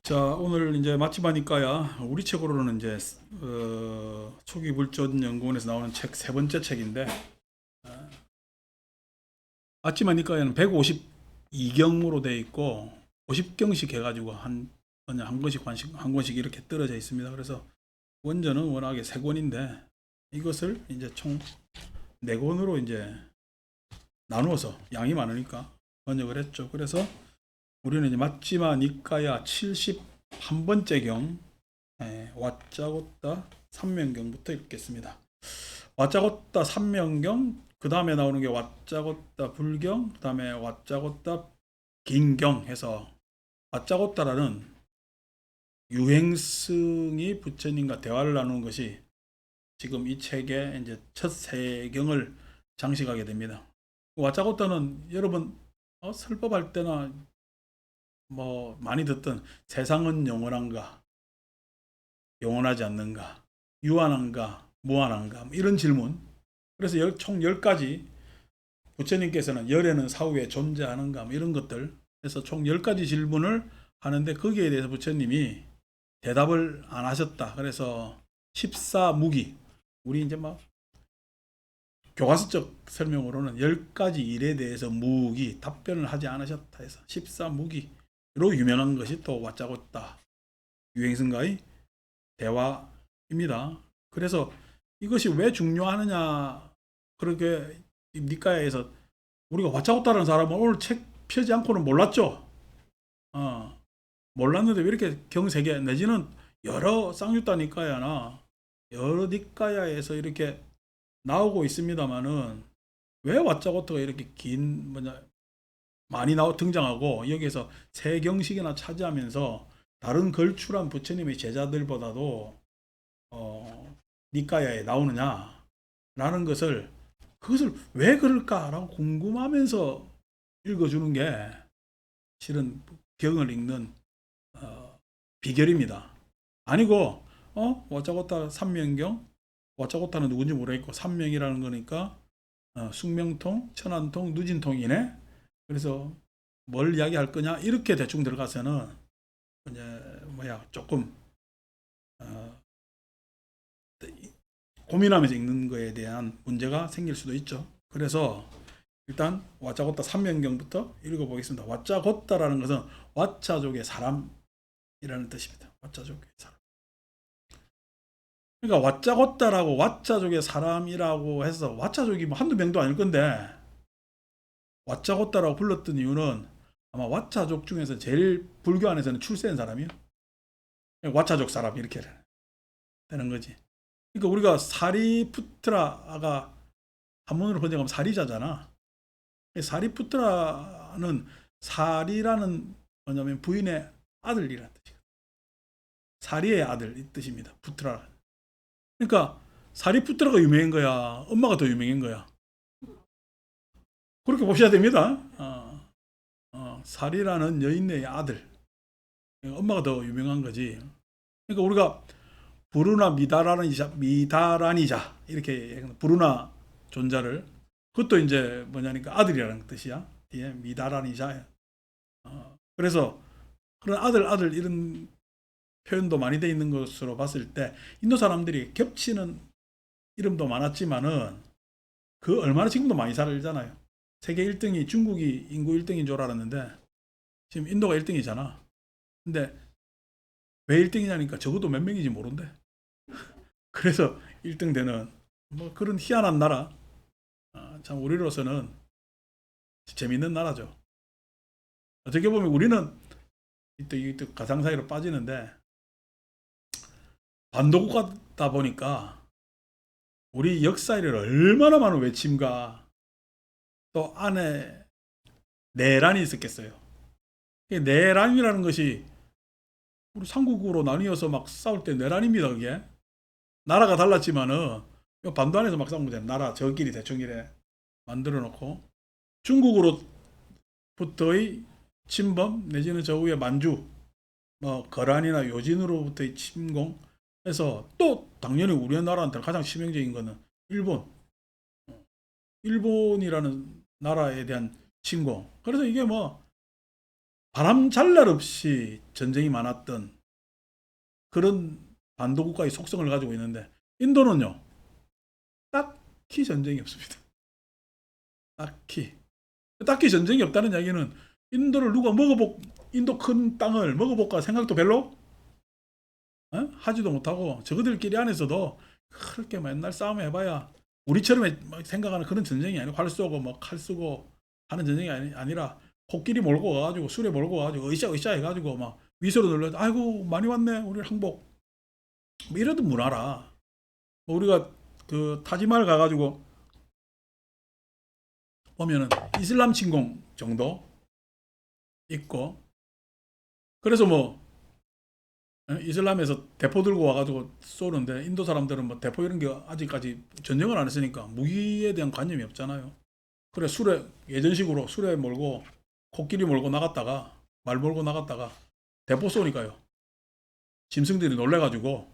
자, 오늘 이제 맛집 하니까야 우리 책으로는 이제 초기 불전 연구원에서 나오는 책 세 번째 책인데, 맛집 하니까야는 152경으로 되어 있고 50경씩 해가지고 그냥 한 권씩 이렇게 떨어져 있습니다. 그래서 원전은 워낙에 세 권인데 이것을 이제 총 네 권으로 이제 나누어서 양이 많으니까 번역을 했죠. 그래서 우리는 이제 맛집아 니까야 71번째 경, 왓짜고따 삼명경부터 읽겠습니다. 왓짜고따 삼명경, 그 다음에 나오는 게 왓짜고따 불경, 그 다음에 왓짜고따 긴경 해서, 왓짜고따라는 유행승이 부처님과 대화를 나누는 것이 지금 이 책의 이제 첫 세 경을 장식하게 됩니다. 왓짜고따는 여러분 설법할 때나 뭐 많이 듣던 세상은 영원한가, 영원하지 않는가, 유한한가, 무한한가, 뭐 이런 질문. 그래서 총 10가지, 부처님께서는 열에는 사후에 존재하는가, 뭐 이런 것들 해서 총 10가지 질문을 하는데 거기에 대해서 부처님이 대답을 안 하셨다. 그래서 14무기, 우리 이제 막 교과서적 설명으로는 10가지 일에 대해서 무기 답변을 하지 않으셨다 해서 14무기로 유명한 것이 또 왓짜고따 유행승과의 대화입니다. 그래서 이것이 왜 중요하느냐, 그렇게 니까야에서 우리가 왓짜고따라는 사람은 오늘 책 펴지 않고는 몰랐죠. 몰랐는데 왜 이렇게 경세계 내지는 여러 쌍유따 니까야나 여러 니까야에서 이렇게 나오고 있습니다만은 왜 왓짜고따가 이렇게 긴 뭐냐 많이 등장하고 여기에서 세 경식이나 차지하면서 다른 걸출한 부처님의 제자들보다도 니까야에 나오느냐라는 그것을 왜 그럴까라고 궁금하면서 읽어주는 게 실은 경을 읽는 비결입니다. 아니고 와짜고타 삼명경, 와짜고타는 누군지 모르겠고 삼명이라는 거니까 숙명통, 천안통, 누진통이네. 그래서 뭘 이야기할 거냐 이렇게 대충 들어가서는 이제 조금 어, 고민하면서 읽는 거에 대한 문제가 생길 수도 있죠. 그래서 일단 와짜고따 삼명경부터 읽어보겠습니다. 와짜고따라는 것은 와차족의 사람이라는 뜻입니다. 와차족의 사람. 그러니까 와짜고따라고 와차족의 사람이라고 해서 와차족이 뭐 한두 명도 아닐 건데 와짜고따라고 불렀던 이유는 아마 와차족 중에서 제일 불교 안에서는 출세한 사람이요. 와차족 사람 이렇게 되는 거지. 그러니까 우리가 사리푸트라가 한문으로 번역하면 사리자잖아. 사리푸트라는 사리라는 뭐냐면 부인의 아들이라는 뜻이에요. 사리의 아들 이 뜻입니다. 푸트라. 그러니까 사리푸트라가 유명한 거야. 엄마가 더 유명한 거야. 그렇게 보셔야 됩니다. 사리라는 여인의 아들. 엄마가 더 유명한 거지. 그러니까 우리가 부르나 미다라니자 이렇게 부르나 존자를, 그것도 이제 뭐냐니까 아들이라는 뜻이야. 예, 미다라니자. 그래서 그런 아들 이런 표현도 많이 돼 있는 것으로 봤을 때 인도 사람들이 겹치는 이름도 많았지만은 그 얼마나 지금도 많이 살잖아요. 세계 1등이 중국이 인구 1등인 줄 알았는데 지금 인도가 1등이잖아. 근데 왜 1등이냐니까 적어도 몇 명인지 모른대. 그래서 1등 되는 뭐 그런 희한한 나라. 참 우리로서는 재밌는 나라죠. 어떻게 보면 우리는 또 가상 사이로 빠지는데 반도국가다 보니까 우리 역사를 얼마나 많은 외침과 또 안에 내란이 있었겠어요. 내란이라는 것이 우리 삼국으로 나뉘어서 막 싸울 때 내란입니다. 그게 나라가 달랐지만은 반도 안에서 막 싸운 거잖아요. 나라 저끼리 대충 이래 만들어 놓고 중국으로부터의 침범 내지는 저 위에 만주 뭐 거란이나 요진으로부터의 침공해서 또 당연히 우리나라한테 가장 치명적인 거는 일본이라는 나라에 대한 침공. 그래서 이게 뭐 바람 잘 날 없이 전쟁이 많았던 그런 반도국가의 속성을 가지고 있는데, 인도는요 딱히 전쟁이 없습니다. 딱히 전쟁이 없다는 이야기는 인도를 누가 인도 큰 땅을 먹어볼까 생각도 별로 하지도 못하고, 저거들끼리 안에서도 그렇게 맨날 싸움 해봐야 우리처럼 생각하는 그런 전쟁이 아니고, 활 쏘고 뭐 칼 쓰고 하는 전쟁이 아니라 코끼리 몰고 가가지고 수레 몰고 가가지고 으쌰 해가지고 막 위서로 눌러, 아이고 많이 왔네 우리 항복, 뭐 이러던 문화라. 뭐 우리가 그 타지마을 가가지고 보면은 이슬람 침공 정도 있고, 그래서 뭐 이슬람에서 대포 들고 와가지고 쏘는데, 인도 사람들은 뭐 대포 이런 게 아직까지 전쟁을 안 했으니까 무기에 대한 관념이 없잖아요. 그래 수레, 예전식으로 수레 몰고 코끼리 몰고 나갔다가 말 몰고 나갔다가 대포 쏘니까요, 짐승들이 놀래가지고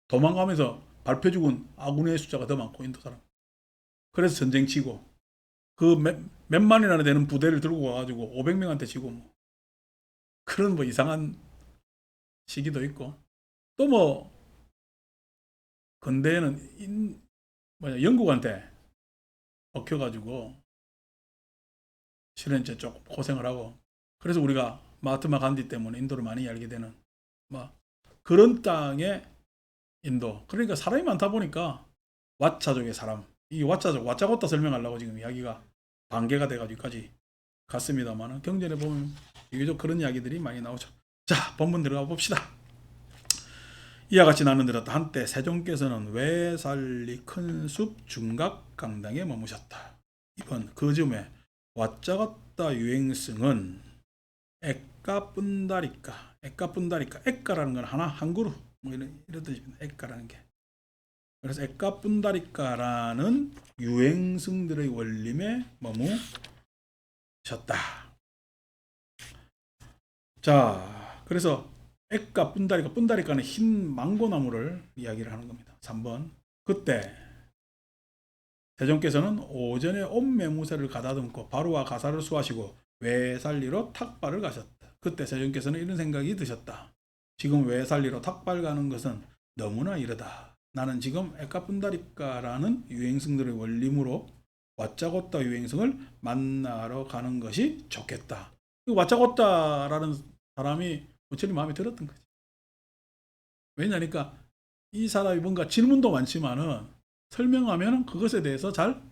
도망가면서 밟혀 죽은 아군의 숫자가 더 많고, 인도 사람. 그래서 전쟁 치고 그 몇만이나 되는 부대를 들고 와가지고 500명한테 지고 뭐 그런 뭐 이상한 시기도 있고, 또 뭐 근대에는 영국한테 먹혀가지고 실은 이제 조금 고생을 하고, 그래서 우리가 마하트마 간디 때문에 인도를 많이 알게 되는 뭐 그런 땅의 인도. 그러니까 사람이 많다 보니까 왓차족의 사람, 이 왓차족, 왓차고타 설명하려고 지금 이야기가 반개가 돼가지고까지 갔습니다만, 경전에 보면 비교적 그런 이야기들이 많이 나오죠. 자, 본문 들어가 봅시다. 이와 같이 나는 들었다. 한때 세종께서는 외살리 큰 숲 중각 강당에 머무셨다. 이번 그 즈음에 왓짜갔다 유행승은 액가뿐다리까, 액가라는 건 하나 한 그루 뭐 이런 뜻입니다. 액가라는 게. 그래서 액가뿐다리까라는 유행승들의 원림에 머무셨다. 자, 그래서 액가 뿐다리까는 흰 망고나무를 이야기를 하는 겁니다. 3번. 그때 세종께서는 오전에 옴매무새를 가다듬고 바로와 가사를 수하시고 외살리로 탁발을 가셨다. 그때 세종께서는 이런 생각이 드셨다. 지금 외살리로 탁발 가는 것은 너무나 이르다. 나는 지금 액가뿐다리까라는 유행성들의 원림으로 왓짜고따 유행성을 만나러 가는 것이 좋겠다. 왓짜고따라는 사람이 부처님 마음에 들었던 거지. 왜냐니까 이 사람이 뭔가 질문도 많지만은 설명하면 그것에 대해서 잘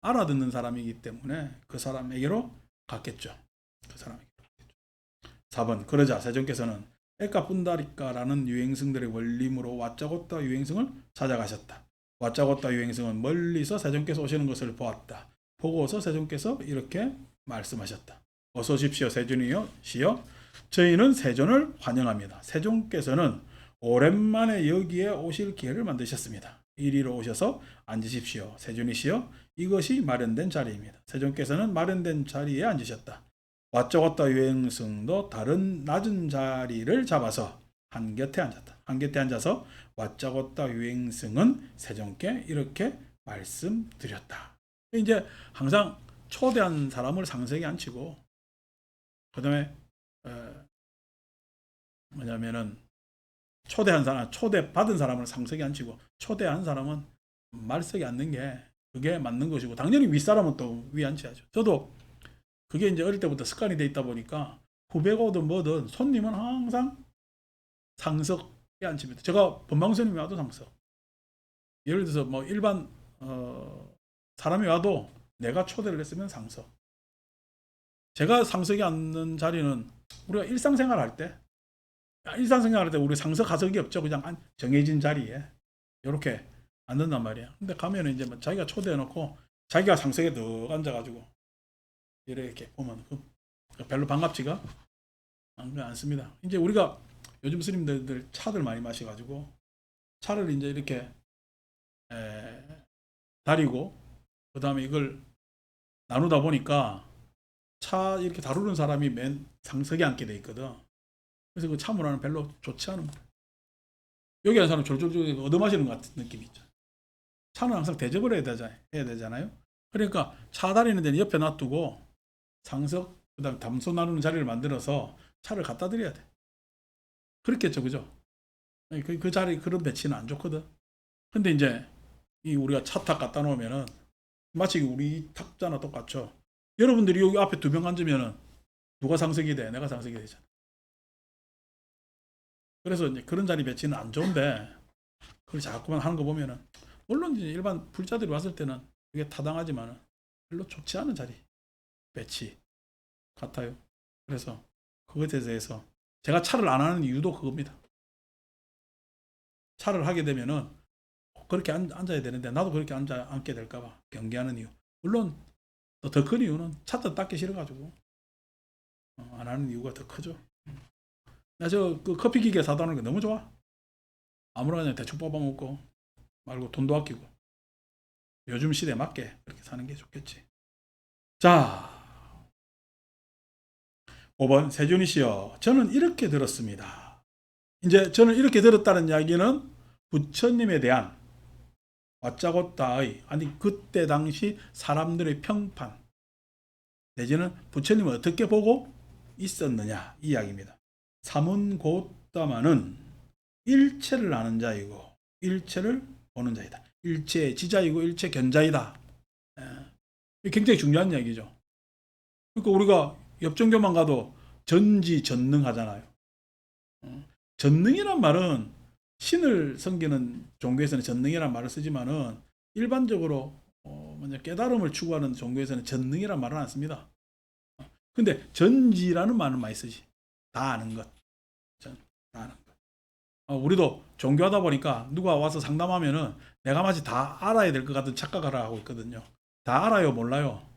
알아듣는 사람이기 때문에 그 사람에게로 갔겠죠. 그 사람에게로 갔겠죠. 4번. 그러자 세종께서는 액가뿐다리까라는 유행성들의 원림으로 왓짜고따 유행성을 찾아가셨다. 왓짜고따 유행성은 멀리서 세종께서 오시는 것을 보았다. 보고서 세종께서 이렇게 말씀하셨다. 어서 오십시오 세존이여 시여, 저희는 세존을 환영합니다. 세종께서는 오랜만에 여기에 오실 기회를 만드셨습니다. 이리로 오셔서 앉으십시오. 세존이시여, 이것이 마련된 자리입니다. 세종께서는 마련된 자리에 앉으셨다. 왓짜고따 유행성도 다른 낮은 자리를 잡아서 한곁에 앉았다. 한곁에 앉아서 왓짜고따 유행성은 세종께 이렇게 말씀드렸다. 이제 항상 초대한 사람을 상석에 앉히고, 그 다음에 뭐냐면은 초대한 사람, 초대받은 사람을 상석에 앉히고 초대한 사람은 말석에 앉는 게 그게 맞는 것이고, 당연히 윗사람은 또 위에 앉혀야죠. 저도 그게 이제 어릴 때부터 습관이 돼 있다 보니까 후배거든 뭐든 손님은 항상 상석에 앉힙니다. 제가 본방스님이 와도 상석. 예를 들어서 뭐 일반 사람이 와도 내가 초대를 했으면 상석. 제가 상석에 앉는 자리는 우리가 일상생활 할 때 우리 상석 가석이 없죠. 그냥 정해진 자리에 이렇게 앉는단 말이야. 근데 가면은 이제 뭐 자기가 초대해놓고 자기가 상석에 더 앉아가지고 이렇게 보면 별로 반갑지가 않습니다. 이제 우리가 요즘 스님들 차들 많이 마셔가지고 차를 이제 이렇게 다리고 그 다음에 이걸 나누다 보니까 차 이렇게 다루는 사람이 맨 상석에 앉게 돼 있거든. 그래서 그 차 문화는 별로 좋지 않은 거예요. 여기 하는 사람 졸졸졸 얻어마시는 것 같은 느낌이 있죠. 차는 항상 대접을 해야 되잖아요. 그러니까 차 다니는 데는 옆에 놔두고 상석 그다음 담소 나누는 자리를 만들어서 차를 갖다 드려야 돼. 그렇겠죠, 그죠? 그 자리 그런 배치는 안 좋거든. 근데 이제 이 우리가 차 탁 갖다 놓으면은 마치 우리 탁자나 똑같죠. 여러분들이 여기 앞에 두 명 앉으면은 누가 상석이 돼? 내가 상석이 되잖아. 그래서 이제 그런 자리 배치는 안 좋은데 그걸 자꾸만 하는 거 보면은 물론 이제 일반 불자들이 왔을 때는 그게 타당하지만은 별로 좋지 않은 자리 배치 같아요. 그래서 그것에 대해서 제가 차를 안 하는 이유도 그겁니다. 차를 하게 되면은 그렇게 앉아야 되는데 나도 그렇게 앉게 될까봐 경계하는 이유. 물론 더 큰 이유는 차도 닦기 싫어가지고 안 하는 이유가 더 크죠. 나 저 그 커피 기계 사다 놓은 게 너무 좋아. 아무나 그냥 대충 뽑아 먹고 말고 돈도 아끼고 요즘 시대에 맞게 그렇게 사는 게 좋겠지. 자, 5번 세준이 씨요. 저는 이렇게 들었습니다. 이제 저는 이렇게 들었다는 이야기는 부처님에 대한 와짜고따의 아니 그때 당시 사람들의 평판 내지는 부처님을 어떻게 보고 있었느냐 이 이야기입니다. 사문고따마는 일체를 아는 자이고 일체를 보는 자이다. 일체 지자이고 일체 견자이다. 굉장히 중요한 이야기죠. 그러니까 우리가 엽종교만 가도 전지전능 하잖아요. 전능이란 말은 신을 섬기는 종교에서는 전능이란 말을 쓰지만은 일반적으로 깨달음을 추구하는 종교에서는 전능이란 말은 안 씁니다. 근데 전지라는 말은 많이 쓰지. 다 아는 것. 다 아는 것. 우리도 종교하다 보니까 누가 와서 상담하면은 내가 마치 다 알아야 될 것 같은 착각을 하고 있거든요. 다 알아요, 몰라요?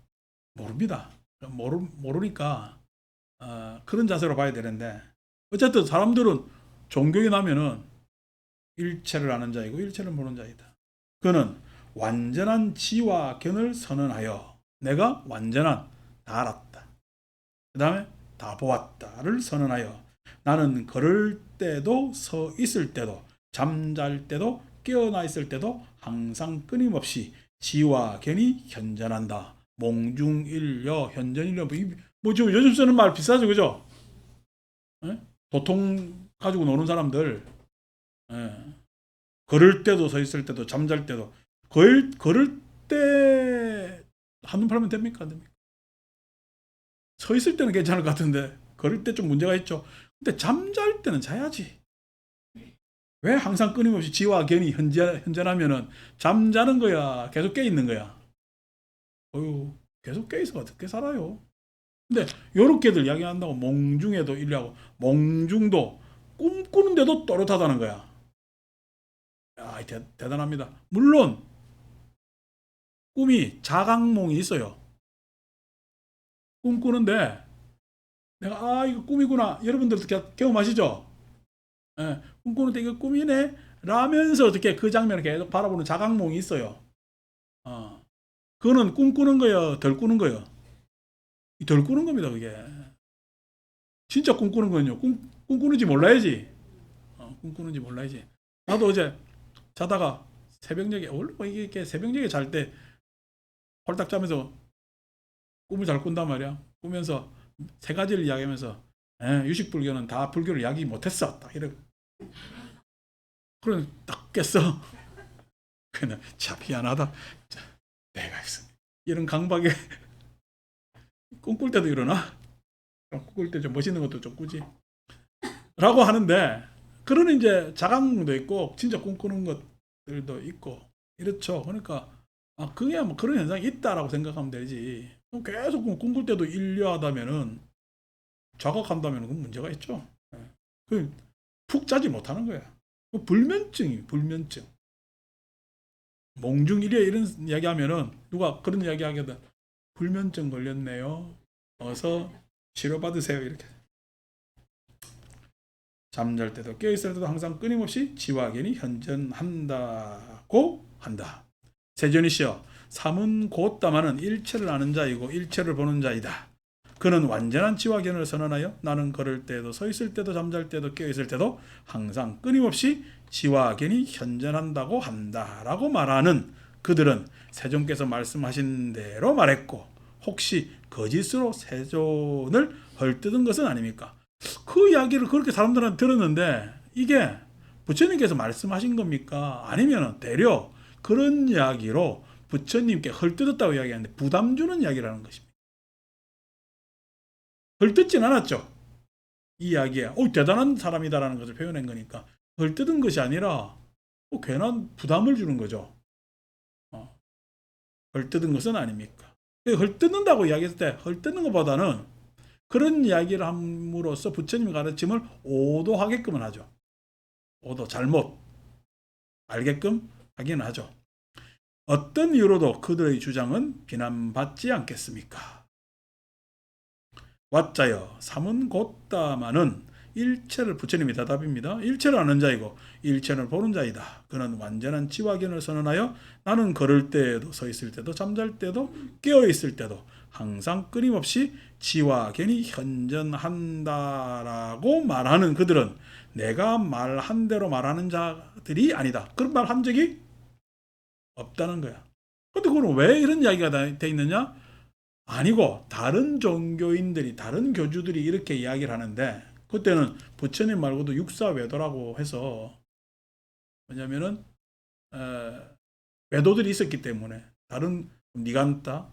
모릅니다. 모르니까 그런 자세로 봐야 되는데 어쨌든 사람들은 종교에 나면은 일체를 아는 자이고 일체를 모르는 자이다. 그는 완전한 지와 견을 선언하여 내가 완전한 다 알았다. 그 다음에 다 보았다를 선언하여 나는 걸을 때도 서 있을 때도 잠잘 때도 깨어나 있을 때도 항상 끊임없이 지와 견이 현전한다. 몽중일려 현전일려 뭐 지금 요즘 쓰는 말 비싸죠, 그죠? 예? 도통 가지고 노는 사람들 걸을 때도 서 있을 때도 잠잘 때도 걸을 때 한눈 팔면 됩니까? 안 됩니까? 서 있을 때는 괜찮을 것 같은데 걸을 때 좀 문제가 있죠. 근데 잠잘 때는 자야지. 왜 항상 끊임없이 지와 견이 현존하면은 잠자는 거야? 계속 깨 있는 거야? 어휴, 계속 깨 있어 어떻게 살아요? 근데 요렇게들 이야기한다고 몽중에도 일리하고 몽중도 꿈꾸는데도 또렷하다는 거야. 야, 대단합니다. 물론 꿈이 자각몽이 있어요. 꿈꾸는데 내가 이거 꿈이구나. 여러분들도 경험하시죠? 예, 꿈꾸는데 이거 꿈이네 라면서 어떻게 그 장면을 계속 바라보는 자각몽이 있어요. 그거는 꿈꾸는 거예요, 덜 꾸는 거예요? 덜 꾸는 겁니다. 그게 진짜 꿈꾸는 거는요, 꿈꾸는지 몰라야지. 꿈꾸는지 몰라야지. 나도 어제 자다가 새벽녘에 원래 뭐 이게 새벽녘에 잘 때 홀딱 자면서 꿈을 잘 꾼단 말이야. 꾸면서 세 가지를 이야기하면서 유식불교는 다 불교를 이야기 못했어. 딱 이래. 그래 딱 깼어. 그냥 참 희한하다. 내가 이런 강박에 꿈꿀 때도 일어나. 꿈꿀 때 좀 멋있는 것도 좀 꾸지. 라고 하는데 그런 이제 자각도 있고 진짜 꿈꾸는 것들도 있고 이렇죠. 그러니까 그게 뭐 그런 현상이 있다라고 생각하면 되지. 계속 꿈꿀 때도 일려하다면은 자각한다면 그건 문제가 있죠. 푹 자지 못하는 거야. 불면증이 불면증. 몽중일해 이런 이야기 하면은 누가 그런 이야기 하거든. 불면증 걸렸네요. 어서 치료받으세요. 이렇게. 잠잘 때도 깨어있을 때도 항상 끊임없이 지와 견이 현존한다고 한다. 세존이 씨여 삼은 곧다마는 일체를 아는 자이고 일체를 보는 자이다. 그는 완전한 지와 견을 선언하여 나는 걸을 때도 서 있을 때도 잠잘 때도 깨어있을 때도 항상 끊임없이 지와 견이 현존한다고 한다라고 말하는 그들은 세존께서 말씀하신 대로 말했고 혹시 거짓으로 세존을 헐뜯은 것은 아닙니까? 그 이야기를 그렇게 사람들한테 들었는데 이게 부처님께서 말씀하신 겁니까? 아니면 대려 그런 이야기로 부처님께 헐뜯었다고 이야기하는데 부담 주는 이야기라는 것입니다. 헐뜯진 않았죠. 이 이야기에 대단한 사람이다라는 것을 표현한 거니까 헐뜯은 것이 아니라 괜한 부담을 주는 거죠. 헐뜯은 것은 아닙니까? 헐뜯는다고 이야기했을 때 헐뜯는 것보다는 그런 이야기를 함으로써 부처님의 가르침을 오도하게끔은 하죠. 오도 잘못 알게끔 하기는 하죠. 어떤 이유로도 그들의 주장은 비난받지 않겠습니까? 왓자여 삼은 곧다마는 일체를 부처님이 대답입니다. 일체를 아는 자이고 일체를 보는 자이다. 그는 완전한 지화견을 선언하여 나는 걸을 때에도 서 있을 때도 잠잘 때도 깨어 있을 때도 항상 끊임없이 지화견이 현전한다라고 말하는 그들은 내가 말한 대로 말하는 자들이 아니다. 그런 말 한 적이 없다는 거야. 근데 그건 왜 이런 이야기가 돼 있느냐? 아니고 다른 종교인들이 다른 교주들이 이렇게 이야기를 하는데 그때는 부처님 말고도 육사외도라고 해서 뭐냐면은 외도들이 있었기 때문에 다른 니간타,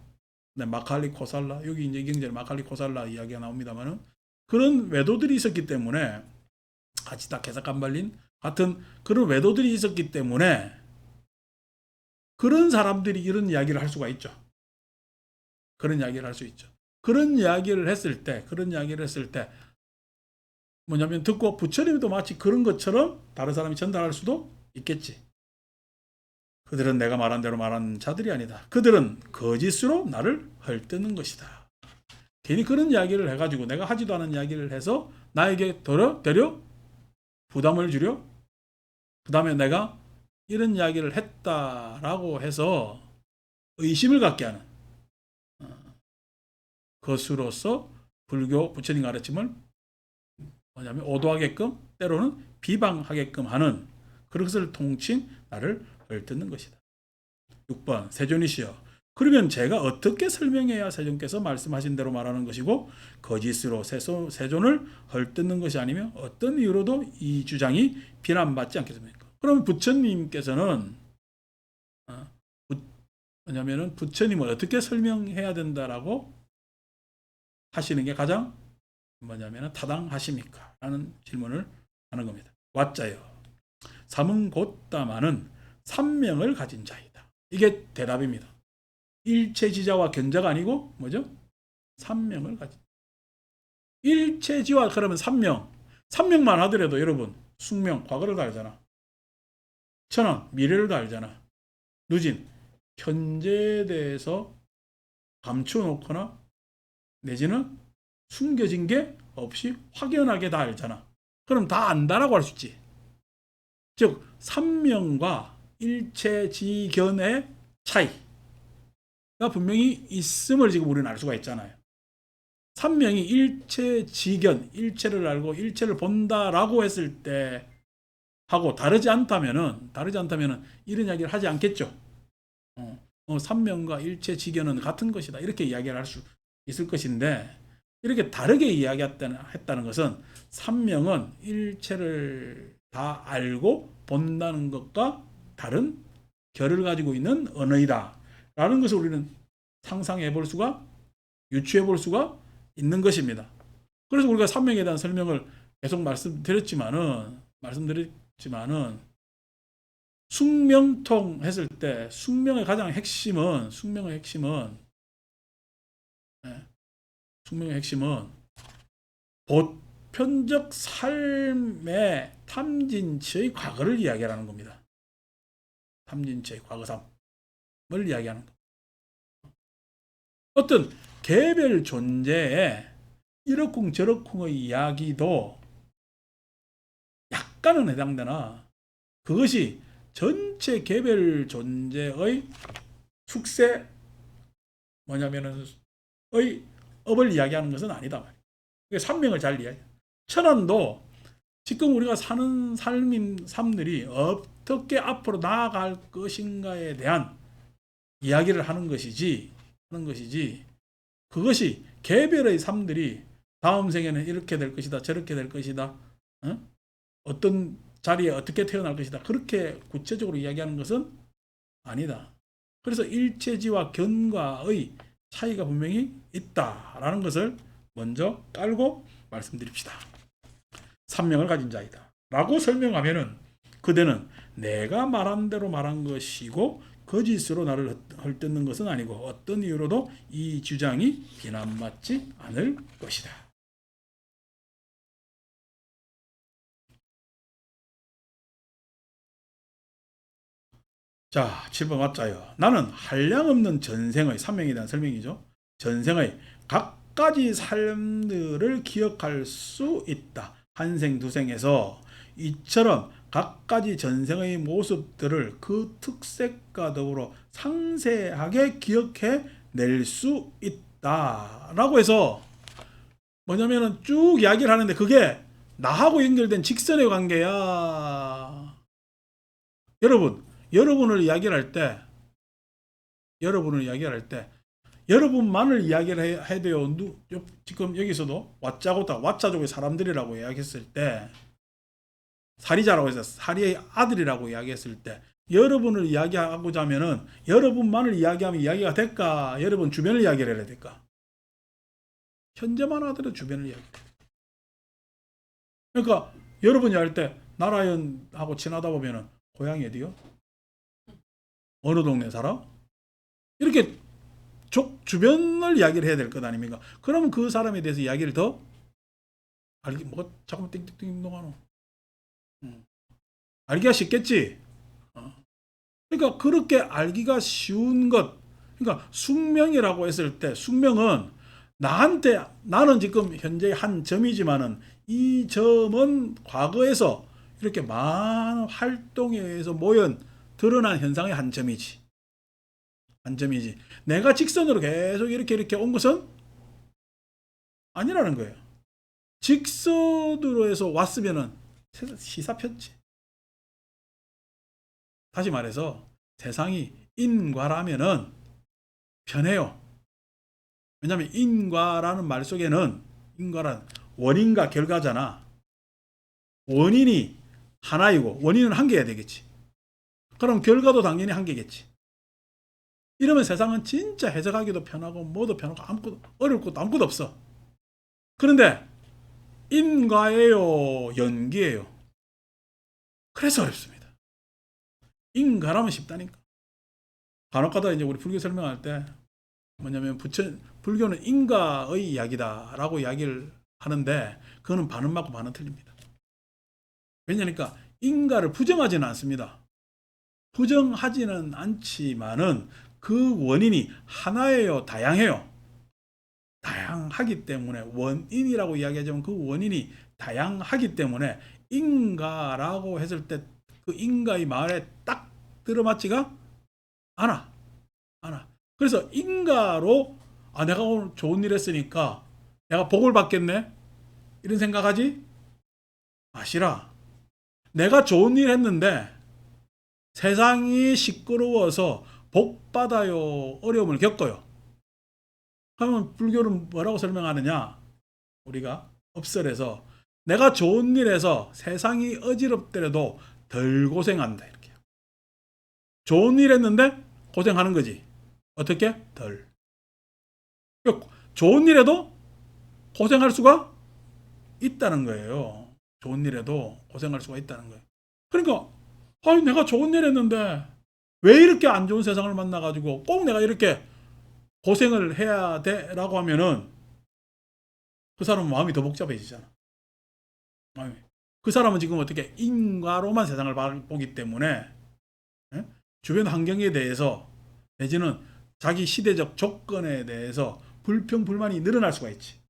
마칼리 코살라 여기 이제 경전에 마칼리 코살라 이야기가 나옵니다만은 그런 외도들이 있었기 때문에 아치타 케사칸발린 같은 그런 외도들이 있었기 때문에 그런 사람들이 이런 이야기를 할 수가 있죠. 그런 이야기를 할 수 있죠. 그런 이야기를 했을 때 뭐냐면 듣고 부처님도 마치 그런 것처럼 다른 사람이 전달할 수도 있겠지. 그들은 내가 말한 대로 말하는 자들이 아니다. 그들은 거짓으로 나를 헐뜯는 것이다. 괜히 그런 이야기를 해가지고 내가 하지도 않은 이야기를 해서 나에게 되려 부담을 주려 그 다음에 내가 이런 이야기를 했다라고 해서 의심을 갖게 하는 것으로서 불교 부처님 가르침을 뭐냐면 오도하게끔 때로는 비방하게끔 하는 그것을 통칭 나를 헐뜯는 것이다. 6번 세존이시여 그러면 제가 어떻게 설명해야 세존께서 말씀하신 대로 말하는 것이고 거짓으로 세존을 헐뜯는 것이 아니면 어떤 이유로도 이 주장이 비난받지 않겠습니까? 그럼 부처님께서는 뭐냐면은 부처님을 어떻게 설명해야 된다라고 하시는 게 가장 뭐냐면 타당하십니까? 라는 질문을 하는 겁니다. 왓자여 삼은 곧다마는 삼명을 가진 자이다. 이게 대답입니다. 일체지자와 견자가 아니고 뭐죠? 삼명을 가진 일체지와 그러면 삼명만 하더라도 여러분 숙명 과거를 다 알잖아. 천원 미래를 다 알잖아. 누진 현재에 대해서 감춰놓거나 내지는 숨겨진 게 없이 확연하게 다 알잖아. 그럼 다 안다라고 할 수 있지. 즉 삼명과 일체지견의 차이가 분명히 있음을 지금 우리는 알 수가 있잖아요. 삼명이 일체지견, 일체를 알고 일체를 본다라고 했을 때 하고 다르지 않다면은 이런 이야기를 하지 않겠죠. 삼명과 일체지견은 같은 것이다. 이렇게 이야기를 할 수 있을 것인데 이렇게 다르게 이야기했다는 것은 삼명은 일체를 다 알고 본다는 것과 다른 결을 가지고 있는 언어이다 라는 것을 우리는 상상해 볼 수가 유추해 볼 수가 있는 것입니다. 그래서 우리가 삼명에 대한 설명을 계속 말씀드렸지만은 숙명통 했을 때 숙명의 가장 핵심은 보편적 삶의 탐진치의 과거를 이야기하는 겁니다. 탐진치의 과거삼을 이야기하는 것. 어떤 개별 존재의 이러쿵 저러쿵의 이야기도 약간은 해당되나 그것이 전체 개별 존재의 숙세 뭐냐면은 의 업을 이야기하는 것은 아니다. 삼명을 잘 이야기해. 천안도 지금 우리가 사는 삶들이 어떻게 앞으로 나아갈 것인가에 대한 이야기를 하는 것이지 그것이 개별의 삶들이 다음 생에는 이렇게 될 것이다, 저렇게 될 것이다, 어떤 자리에 어떻게 태어날 것이다, 그렇게 구체적으로 이야기하는 것은 아니다. 그래서 일체지와 견과의 차이가 분명히 있다라는 것을 먼저 깔고 말씀드립시다. 삼명을 가진 자이다 라고 설명하면은 그대는 내가 말한 대로 말한 것이고 거짓으로 나를 헐뜯는 것은 아니고 어떤 이유로도 이 주장이 비난받지 않을 것이다. 자, 7번 맞자요. 나는 한량없는 전생의 삼명에 대한 설명이죠. 전생의 각가지 삶들을 기억할 수 있다. 한생 두생에서 이처럼 각가지 전생의 모습들을 그 특색과 더불어 상세하게 기억해 낼 수 있다라고 해서 뭐냐면은 쭉 이야기를 하는데 그게 나하고 연결된 직선의 관계야. 여러분을 이야기를 할 때, 여러분만을 이야기를 해야 돼요. 지금 여기서도 왓자족의 사람들이라고 이야기했을 때, 사리자라고 해서 사리의 아들이라고 이야기했을 때, 여러분을 이야기하고자 하면은 여러분만을 이야기하면 이야기가 될까? 여러분 주변을 이야기를 해야 될까? 현재만 하더라도 주변을 이야기해. 그러니까 여러분이 할 때 나라연하고 친하다 보면은 고향이 어디요? 어느 동네 살아? 이렇게 주변을 이야기를 해야 될 것 아닙니까? 그러면 그 사람에 대해서 이야기를 더 뭐가 잠깐만 띵띵띵 동하노. 알기가 쉽겠지. 그러니까 그렇게 알기가 쉬운 것. 그러니까 숙명이라고 했을 때 숙명은 나는 지금 현재 한 점이지만은 이 점은 과거에서 이렇게 많은 활동에 의해서 드러난 현상의 한 점이지. 내가 직선으로 계속 이렇게 온 것은 아니라는 거예요. 직선으로 해서 왔으면은 시사폈지. 다시 말해서 세상이 인과라면은 편해요. 왜냐하면 인과라는 말 속에는 인과란 원인과 결과잖아. 원인이 하나이고 원인은 한 개야 되겠지. 그럼 결과도 당연히 한 개겠지. 이러면 세상은 진짜 해석하기도 편하고 뭐도 편하고 아무것도 어려울 것도 아무것도 없어. 그런데 인과예요, 연기예요. 그래서 어렵습니다. 인과라면 쉽다니까. 간혹가다 이제 우리 불교 설명할 때 뭐냐면 불교는 인과의 이야기다라고 이야기를 하는데 그거는 반은 맞고 반은 틀립니다. 왜냐니까 인과를 부정하지는 않습니다. 부정하지는 않지만은 그 원인이 하나예요, 다양해요. 다양하기 때문에 원인이라고 이야기하지만 그 원인이 다양하기 때문에 인과라고 했을 때 그 인과의 말에 딱 들어맞지가 않아. 그래서 인과로 내가 오늘 좋은 일 했으니까 내가 복을 받겠네 이런 생각하지 마시라. 내가 좋은 일 했는데 세상이 시끄러워서 복 받아요, 어려움을 겪어요. 그러면 불교는 뭐라고 설명하느냐? 우리가 업설에서 내가 좋은 일 해서 세상이 어지럽더라도 덜 고생한다 이렇게. 좋은 일 했는데 고생하는 거지. 어떻게? 덜. 좋은 일에도 고생할 수가 있다는 거예요. 좋은 일에도 고생할 수가 있다는 거예요. 그러니까 내가 좋은 일 했는데 왜 이렇게 안 좋은 세상을 만나가지고 꼭 내가 이렇게 고생을 해야 돼? 라고 하면은 그 사람은 마음이 더 복잡해지잖아. 그 사람은 지금 어떻게 인과로만 세상을 보기 때문에 주변 환경에 대해서 내지는 자기 시대적 조건에 대해서 불평, 불만이 늘어날 수가 있지.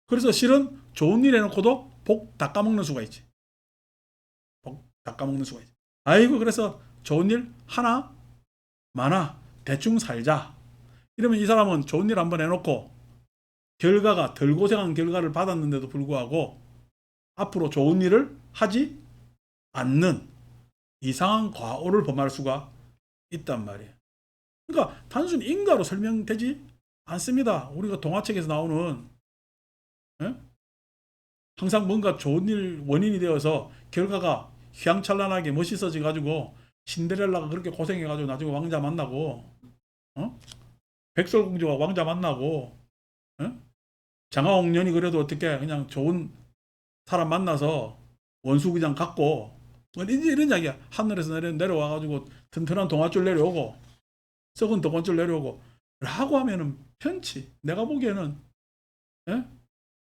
그래서 실은 좋은 일 해놓고도 복 닦아먹는 수가 있지. 아이고 그래서 좋은 일 하나 많아 대충 살자. 이러면 이 사람은 좋은 일 한번 해놓고 결과가 덜 고생한 결과를 받았는데도 불구하고 앞으로 좋은 일을 하지 않는 이상한 과오를 범할 수가 있단 말이에요. 그러니까 단순히 인과로 설명되지 안 씁니다. 우리가 동화책에서 나오는, 예? 항상 뭔가 좋은 일 원인이 되어서 결과가 휘황찬란하게 멋있어져 가지고 신데렐라가 그렇게 고생해 가지고 나중에 왕자 만나고, 어? 백설공주가 왕자 만나고, 어? 장화홍련이 그래도 어떻게 그냥 좋은 사람 만나서 원수 그냥 갖고, 뭐 이런 이야기야. 하늘에서 내려와 가지고 튼튼한 동아줄 내려오고 썩은 동아줄 내려오고 라고 하면은 편치. 내가 보기에는, 예?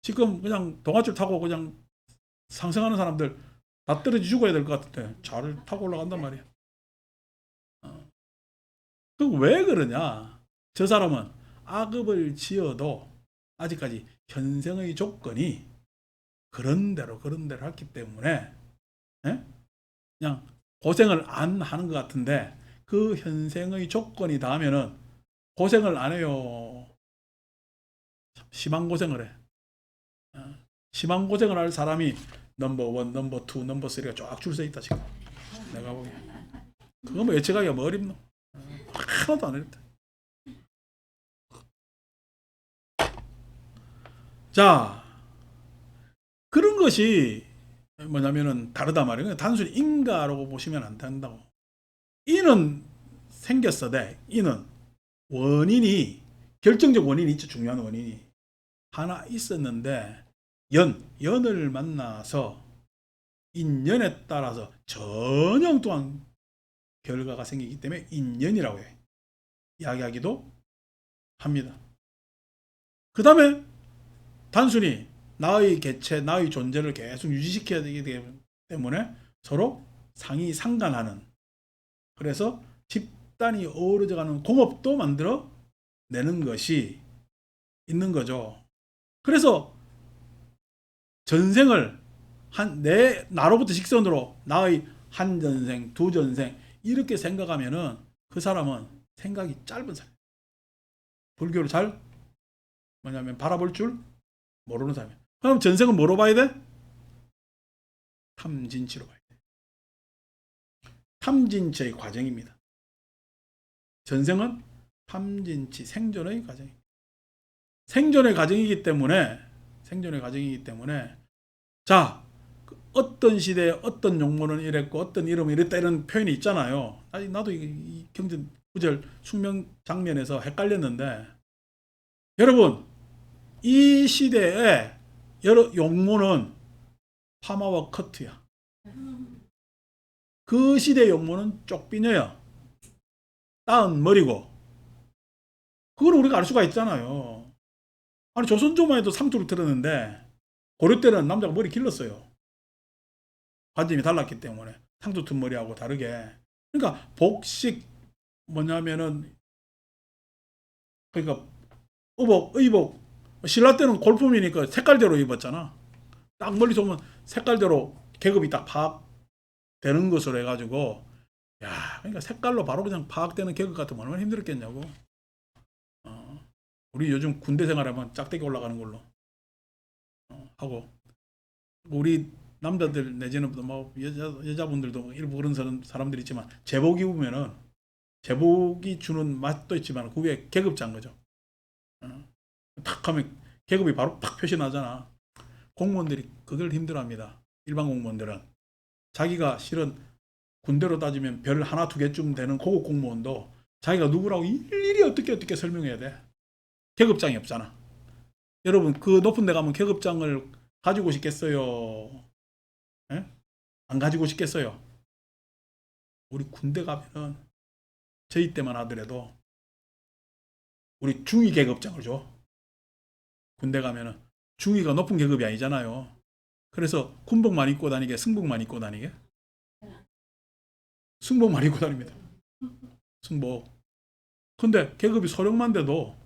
지금 그냥 동아줄 타고 그냥 상승하는 사람들 다 떨어져 죽어야 될 것 같은데 잘 타고 올라간단 말이야. 그 왜 그러냐? 저 사람은 악업을 지어도 아직까지 현생의 조건이 그런 대로 했기 때문에, 예? 그냥 고생을 안 하는 것 같은데 그 현생의 조건이 닿으면은 고생을 안 해요. 심한 고생을 해. 심한 고생을 할 사람이 넘버 원, 넘버 투, 넘버 쓰리가 쫙 줄 서 있다 지금. 내가 보기에. 그거 뭐 예측하기가 뭐 어렵노? 하나도 안 어렵다. 자, 그런 것이 뭐냐면은 다르다 말이에요. 단순히 인가라고 보시면 안 된다고. 이는 생겼어, 돼. 이는 원인이, 결정적 원인이 있죠. 중요한 원인이 하나 있었는데 연을 만나서 인연에 따라서 전형 또한 결과가 생기기 때문에 인연이라고 해 이야기하기도 합니다. 그 다음에 단순히 나의 개체, 나의 존재를 계속 유지시켜야 되기 때문에 서로 상이 상관하는, 그래서 집단이 어우러져가는 공업도 만들어 내는 것이 있는 거죠. 그래서 전생을 나로부터 직선으로 나의 한 전생, 두 전생 이렇게 생각하면은 그 사람은 생각이 짧은 사람. 불교를 잘 뭐냐면 바라볼 줄 모르는 사람이야. 그럼 전생은 뭐로 봐야 돼? 탐진치로 봐야 돼. 탐진치의 과정입니다. 전생은 탐진치 생존의 과정입니다. 생존의 과정이기 때문에 자, 어떤 시대에 어떤 용모는 이랬고 어떤 이름은 이랬다 이런 표현이 있잖아요. 나도 이 경전 구절 숙명 장면에서 헷갈렸는데, 여러분 이 시대에 여러 용모는 파마와 커트야. 그 시대 용모는 쪽비녀야. 따은 머리고. 그걸 우리가 알 수가 있잖아요. 아니 조선조만 해도 상투를 틀었는데 고려 때는 남자가 머리 길렀어요. 관점이 달랐기 때문에 상투 튼 머리하고 다르게. 그러니까 복식 뭐냐면은, 그러니까 의복 신라 때는 골품이니까 색깔대로 입었잖아. 딱 멀리서 보면 색깔대로 계급이 딱 파악되는 것으로 해가지고, 야, 그러니까 색깔로 바로 그냥 파악되는 계급 같으면 얼마나 힘들었겠냐고. 우리 요즘 군대 생활하면 짝대기 올라가는 걸로 하고, 우리 남자들 내지는 뭐 여자분들도 일부 그런 사람들이 있지만 제복 입으면은 제복이 주는 맛도 있지만 그게 계급자인 거죠. 탁 하면 계급이 바로 팍 표시 나잖아. 공무원들이 그걸 힘들어합니다. 일반 공무원들은 자기가 실은 군대로 따지면 별 하나 두 개쯤 되는 고급 공무원도 자기가 누구라고 일일이 어떻게 설명해야 돼. 계급장이 없잖아. 여러분 그 높은 데 가면 계급장을 가지고 싶겠어요? 예? 안 가지고 싶겠어요? 우리 군대 가면은 저희 때만 하더라도 우리 중위 계급장을 줘. 군대 가면은 중위가 높은 계급이 아니잖아요. 그래서 군복만 입고 다니게, 승복만 입고 다니게. 승복만 입고 다닙니다. 승복. 근데 계급이 소령만 돼도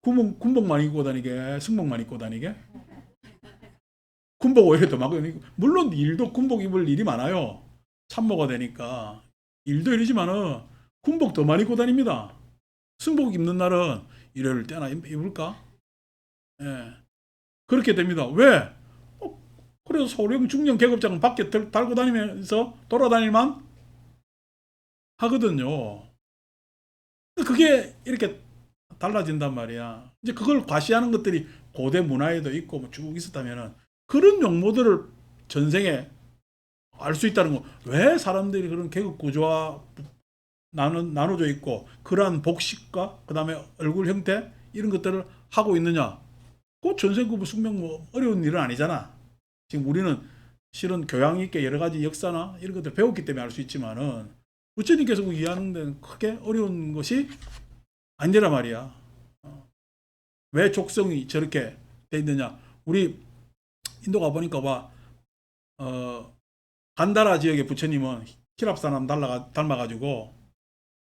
군복만 입고 다니게, 승복만 입고 다니게. 군복 오히려 더 막, 물론 일도 군복 입을 일이 많아요. 참모가 되니까. 일도 일이지만은 군복 더 많이 입고 다닙니다. 승복 입는 날은 일요일 때나 입을까? 예. 그렇게 됩니다. 왜? 그래서 소령 중령 계급장은 밖에 달고 다니면서 돌아다닐만 하거든요. 그게 이렇게 달라진단 말이야. 이제 그걸 과시하는 것들이 고대 문화에도 있고 뭐 쭉 있었다면은 그런 용모들을 전생에 알 수 있다는 거. 왜 사람들이 그런 계급 구조와 나눠져 있고 그러한 복식과 그다음에 얼굴 형태 이런 것들을 하고 있느냐? 그 전생 그 숙명 뭐 어려운 일은 아니잖아. 지금 우리는 실은 교양 있게 여러 가지 역사나 이런 것들 배웠기 때문에 알 수 있지만은 부처님께서 이해하는 데는 크게 어려운 것이 아니란 말이야. 왜 족성이 저렇게 돼 있느냐? 우리 인도 가보니까 봐, 간다라 지역의 부처님은 히랍 사람 닮아가지고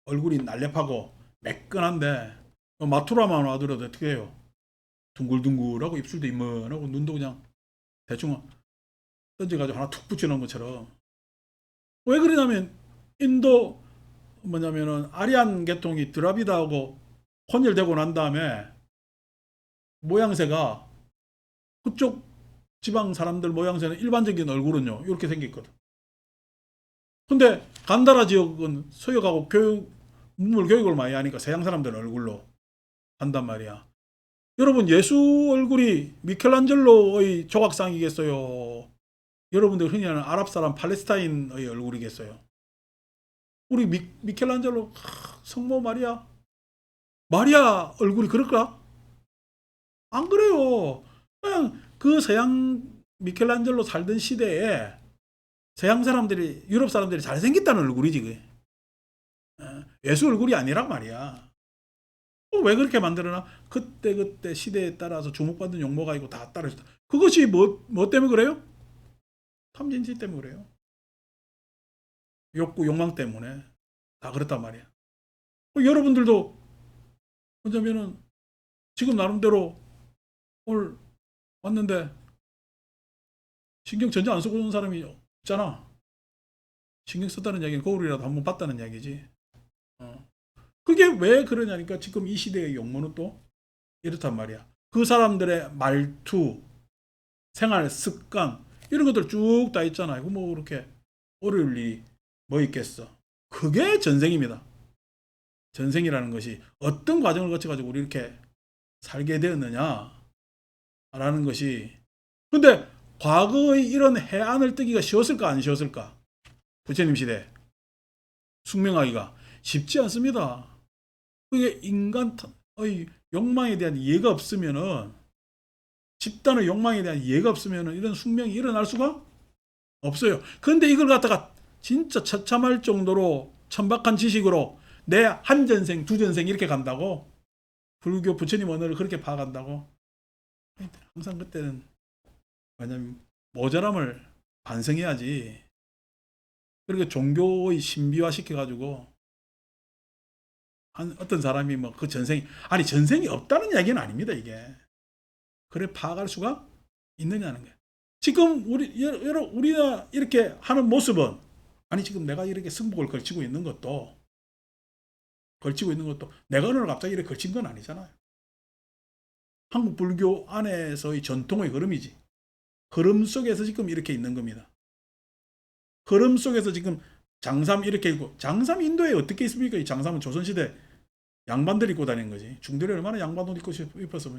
얼굴이 날렵하고 매끈한데 마투라만 와더라도 어떻게 해요? 둥글둥글하고 입술도 이만하고 눈도 그냥 대충 던져가지고 하나 툭 붙여놓은 것처럼. 왜 그러냐면 인도 뭐냐면은 아리안 계통이 드라비다하고 혼혈되고 난 다음에 모양새가 그쪽 지방 사람들 모양새는 일반적인 얼굴은요 이렇게 생겼거든. 근데 간다라 지역은 서역하고 문물 교육을 많이 하니까 서양 사람들 얼굴로 한단 말이야. 여러분 예수 얼굴이 미켈란젤로의 조각상이겠어요? 여러분들 흔히 아는 아랍 사람 팔레스타인의 얼굴이겠어요? 우리 미켈란젤로 성모 마리아 얼굴이 그럴까? 안 그래요. 그냥 그 서양 미켈란젤로 살던 시대에 서양 사람들이 유럽 사람들이 잘생겼다는 얼굴이지 그게. 예수 얼굴이 아니란 말이야. 왜 그렇게 만들어놔? 그때 시대에 따라서 주목받는 용모가 있고 다 따라서 그것이 뭐 때문에 그래요? 탐진치 때문에 그래요. 욕구 욕망 때문에 다 그렇단 말이야. 여러분들도 어쩌면은 지금 나름대로 오늘 왔는데 신경 전혀 안 쓰고 오는 사람이 없잖아. 신경 썼다는 이야기는 거울이라도 한번 봤다는 이야기지. 그게 왜 그러냐니까 지금 이 시대의 용모는 또 이렇단 말이야. 그 사람들의 말투, 생활 습관 이런 것들 쭉 다 있잖아. 이거 뭐 그렇게 어려울 일이 뭐 있겠어. 그게 전생입니다. 전생이라는 것이 어떤 과정을 거쳐가지고 우리 이렇게 살게 되었느냐 라는 것이. 근데 과거의 이런 해안을 뜨기가 쉬웠을까 안 쉬웠을까? 부처님 시대 숙명하기가 쉽지 않습니다. 그게 인간의 욕망에 대한 이해가 없으면은, 집단의 욕망에 대한 이해가 없으면은 이런 숙명이 일어날 수가 없어요. 그런데 이걸 갖다가 진짜 처참할 정도로 천박한 지식으로 내 한 전생, 두 전생 이렇게 간다고? 불교 부처님 언어를 그렇게 파악한다고? 항상 그때는 뭐냐면 모자람을 반성해야지. 그렇게 종교의 신비화 시켜가지고 어떤 사람이 뭐 그 전생이, 아니 전생이 없다는 이야기는 아닙니다 이게. 그래 파악할 수가 있느냐는 거예요. 지금 우리가 이렇게 하는 모습은, 아니 지금 내가 이렇게 승복을 걸치고 있는 것도 내가 어느 날 갑자기 이렇게 걸친 건 아니잖아요. 한국 불교 안에서의 전통의 흐름이지. 흐름 속에서 지금 이렇게 있는 겁니다. 흐름 속에서 지금 장삼 이렇게 있고, 장삼 인도에 어떻게 있습니까? 이 장삼은 조선시대 양반들 입고 다니는 거지. 중들이 얼마나 양반 옷 입고 입었어.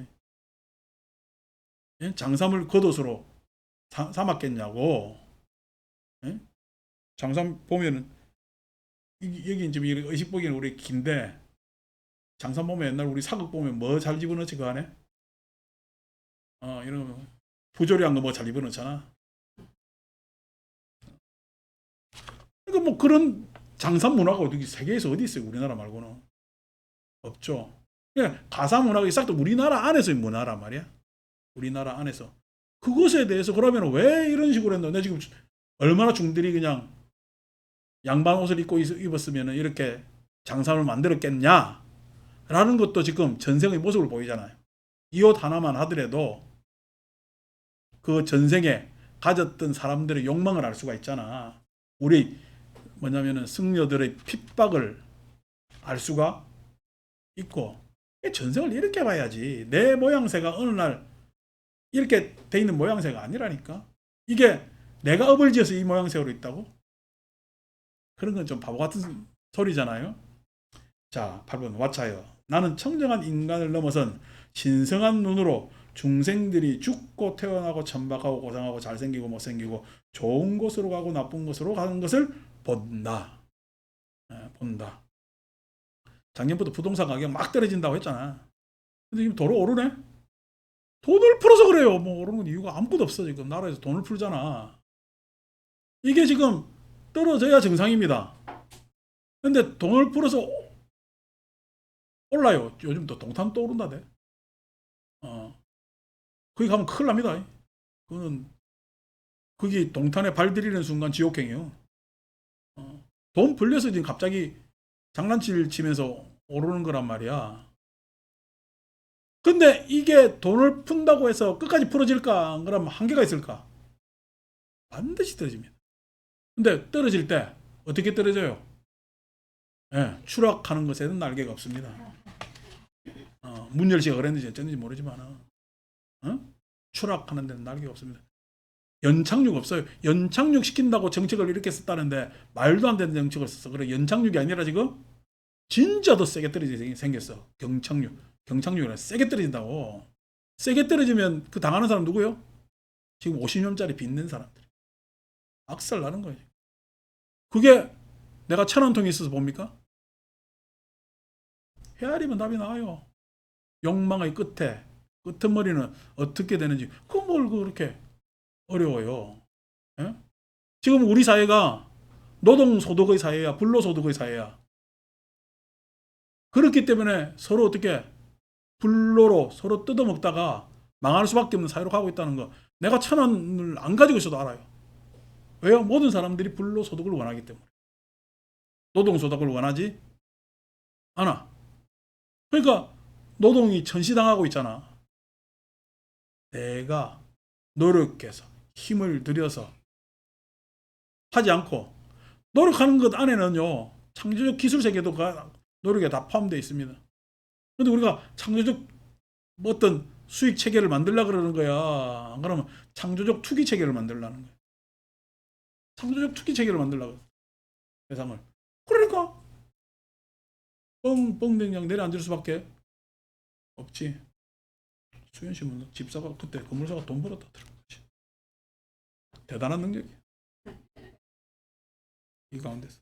예? 장삼을 겉옷으로 삼았겠냐고. 예? 장삼 보면은 여기 지금 의식 보기에는 우리 긴데, 장삼 보면 옛날 우리 사극 보면 뭐 잘 집어넣지 그 안에? 이런 부조리한 거 뭐 잘 집어넣잖아. 그러니까 뭐 그런 장삼 문화가 어디 세계에서 어디 있어요? 우리나라 말고는 없죠. 그러니까 가사 문화가 싹 다 우리나라 안에서의 문화란 말이야. 우리나라 안에서. 그것에 대해서 그러면 왜 이런 식으로 했나? 내가 지금 얼마나 중들이 그냥 양반 옷을 입고 입었으면 이렇게 장삼을 만들었겠냐? 라는 것도 지금 전생의 모습을 보이잖아요. 이 옷 하나만 하더라도 그 전생에 가졌던 사람들의 욕망을 알 수가 있잖아. 우리 뭐냐면은 승려들의 핍박을 알 수가 있고, 전생을 이렇게 봐야지. 내 모양새가 어느 날 이렇게 돼 있는 모양새가 아니라니까. 이게 내가 업을 지어서 이 모양새로 있다고? 그런 건 좀 바보 같은 소리잖아요. 자, 8번 왓챠요. 나는 청정한 인간을 넘어선 신성한 눈으로 중생들이 죽고 태어나고 천박하고 고상하고 잘생기고 못생기고 좋은 곳으로 가고 나쁜 곳으로 가는 것을 본다. 본다. 작년부터 부동산 가격 막 떨어진다고 했잖아. 근데 지금 도로 오르네? 돈을 풀어서 그래요. 뭐 오르는 이유가 아무것도 없어. 지금 나라에서 돈을 풀잖아. 이게 지금 떨어져야 정상입니다. 근데 돈을 풀어서 올라요. 요즘 또 동탄 또 오른다대. 거기 가면 큰일 납니다. 그거는 거기 동탄에 발 들이는 순간 지옥행이에요. 돈 벌려서 지금 갑자기 장난칠 치면서 오르는 거란 말이야. 근데 이게 돈을 푼다고 해서 끝까지 풀어질까? 그러면 한계가 있을까? 반드시 떨어집니다. 근데 떨어질 때 어떻게 떨어져요? 예, 추락하는 것에는 날개가 없습니다. 문열씨가 그랬는지 어쩐지 모르지만 추락하는 데는 날개가 없습니다. 연착륙 없어요. 연착륙 시킨다고 정책을 이렇게 썼다는데 말도 안 되는 정책을 썼어. 그래 연착륙이 아니라 지금 진짜 더 세게 떨어지게 생겼어. 경착륙이라 세게 떨어진다고. 세게 떨어지면 그 당하는 사람 누구요? 지금 50년짜리 빚는 사람들. 악살 나는 거예요. 그게 내가 1,000원 통에 있어서 봅니까? 헤아리면 답이 나와요. 욕망의 끄트머리는 어떻게 되는지. 그걸 그렇게 어려워요. 예? 지금 우리 사회가 노동소득의 사회야, 불로소득의 사회야. 그렇기 때문에 서로 어떻게 불로로 서로 뜯어먹다가 망할 수밖에 없는 사회로 가고 있다는 거. 내가 1,000원을 안 가지고 있어도 알아요. 왜요? 모든 사람들이 불로소득을 원하기 때문에. 노동소득을 원하지 않아. 그러니까 노동이 천시당하고 있잖아. 내가 노력해서 힘을 들여서 하지 않고 노력하는 것 안에는요. 창조적 기술 세계도 노력에 다 포함되어 있습니다. 그런데 우리가 창조적 어떤 수익 체계를 만들려고 그러는 거야. 안 그러면 창조적 투기 체계를 만들려는 거야. 창조적 투기 체계를 만들려고 세상을. 그러니까 뻥뻥 내려앉을 수밖에 없지. 수현씨는 집사가 그때 건물사가 돈 벌었다 들었지. 대단한 능력이야. 이 가운데서.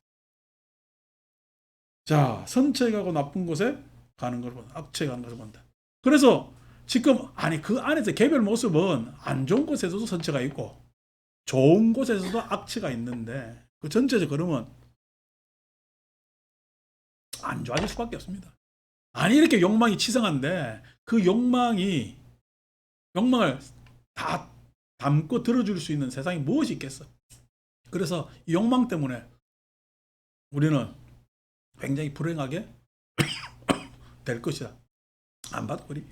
자, 선체 가고 나쁜 곳에 가는 걸 본다. 악체 가는 것을 본다. 그래서 지금 아니 그 안에서 개별 모습은 안 좋은 곳에서도 선체가 있고 좋은 곳에서도 악체가 있는데 그 전체적 그러면 안 좋아질 수밖에 없습니다. 아니 이렇게 욕망이 치성한데 그 욕망을 다 담고 들어줄 수 있는 세상이 무엇이 있겠어. 그래서 이 욕망 때문에 우리는 굉장히 불행하게 될 것이다. 안 봐도 그리.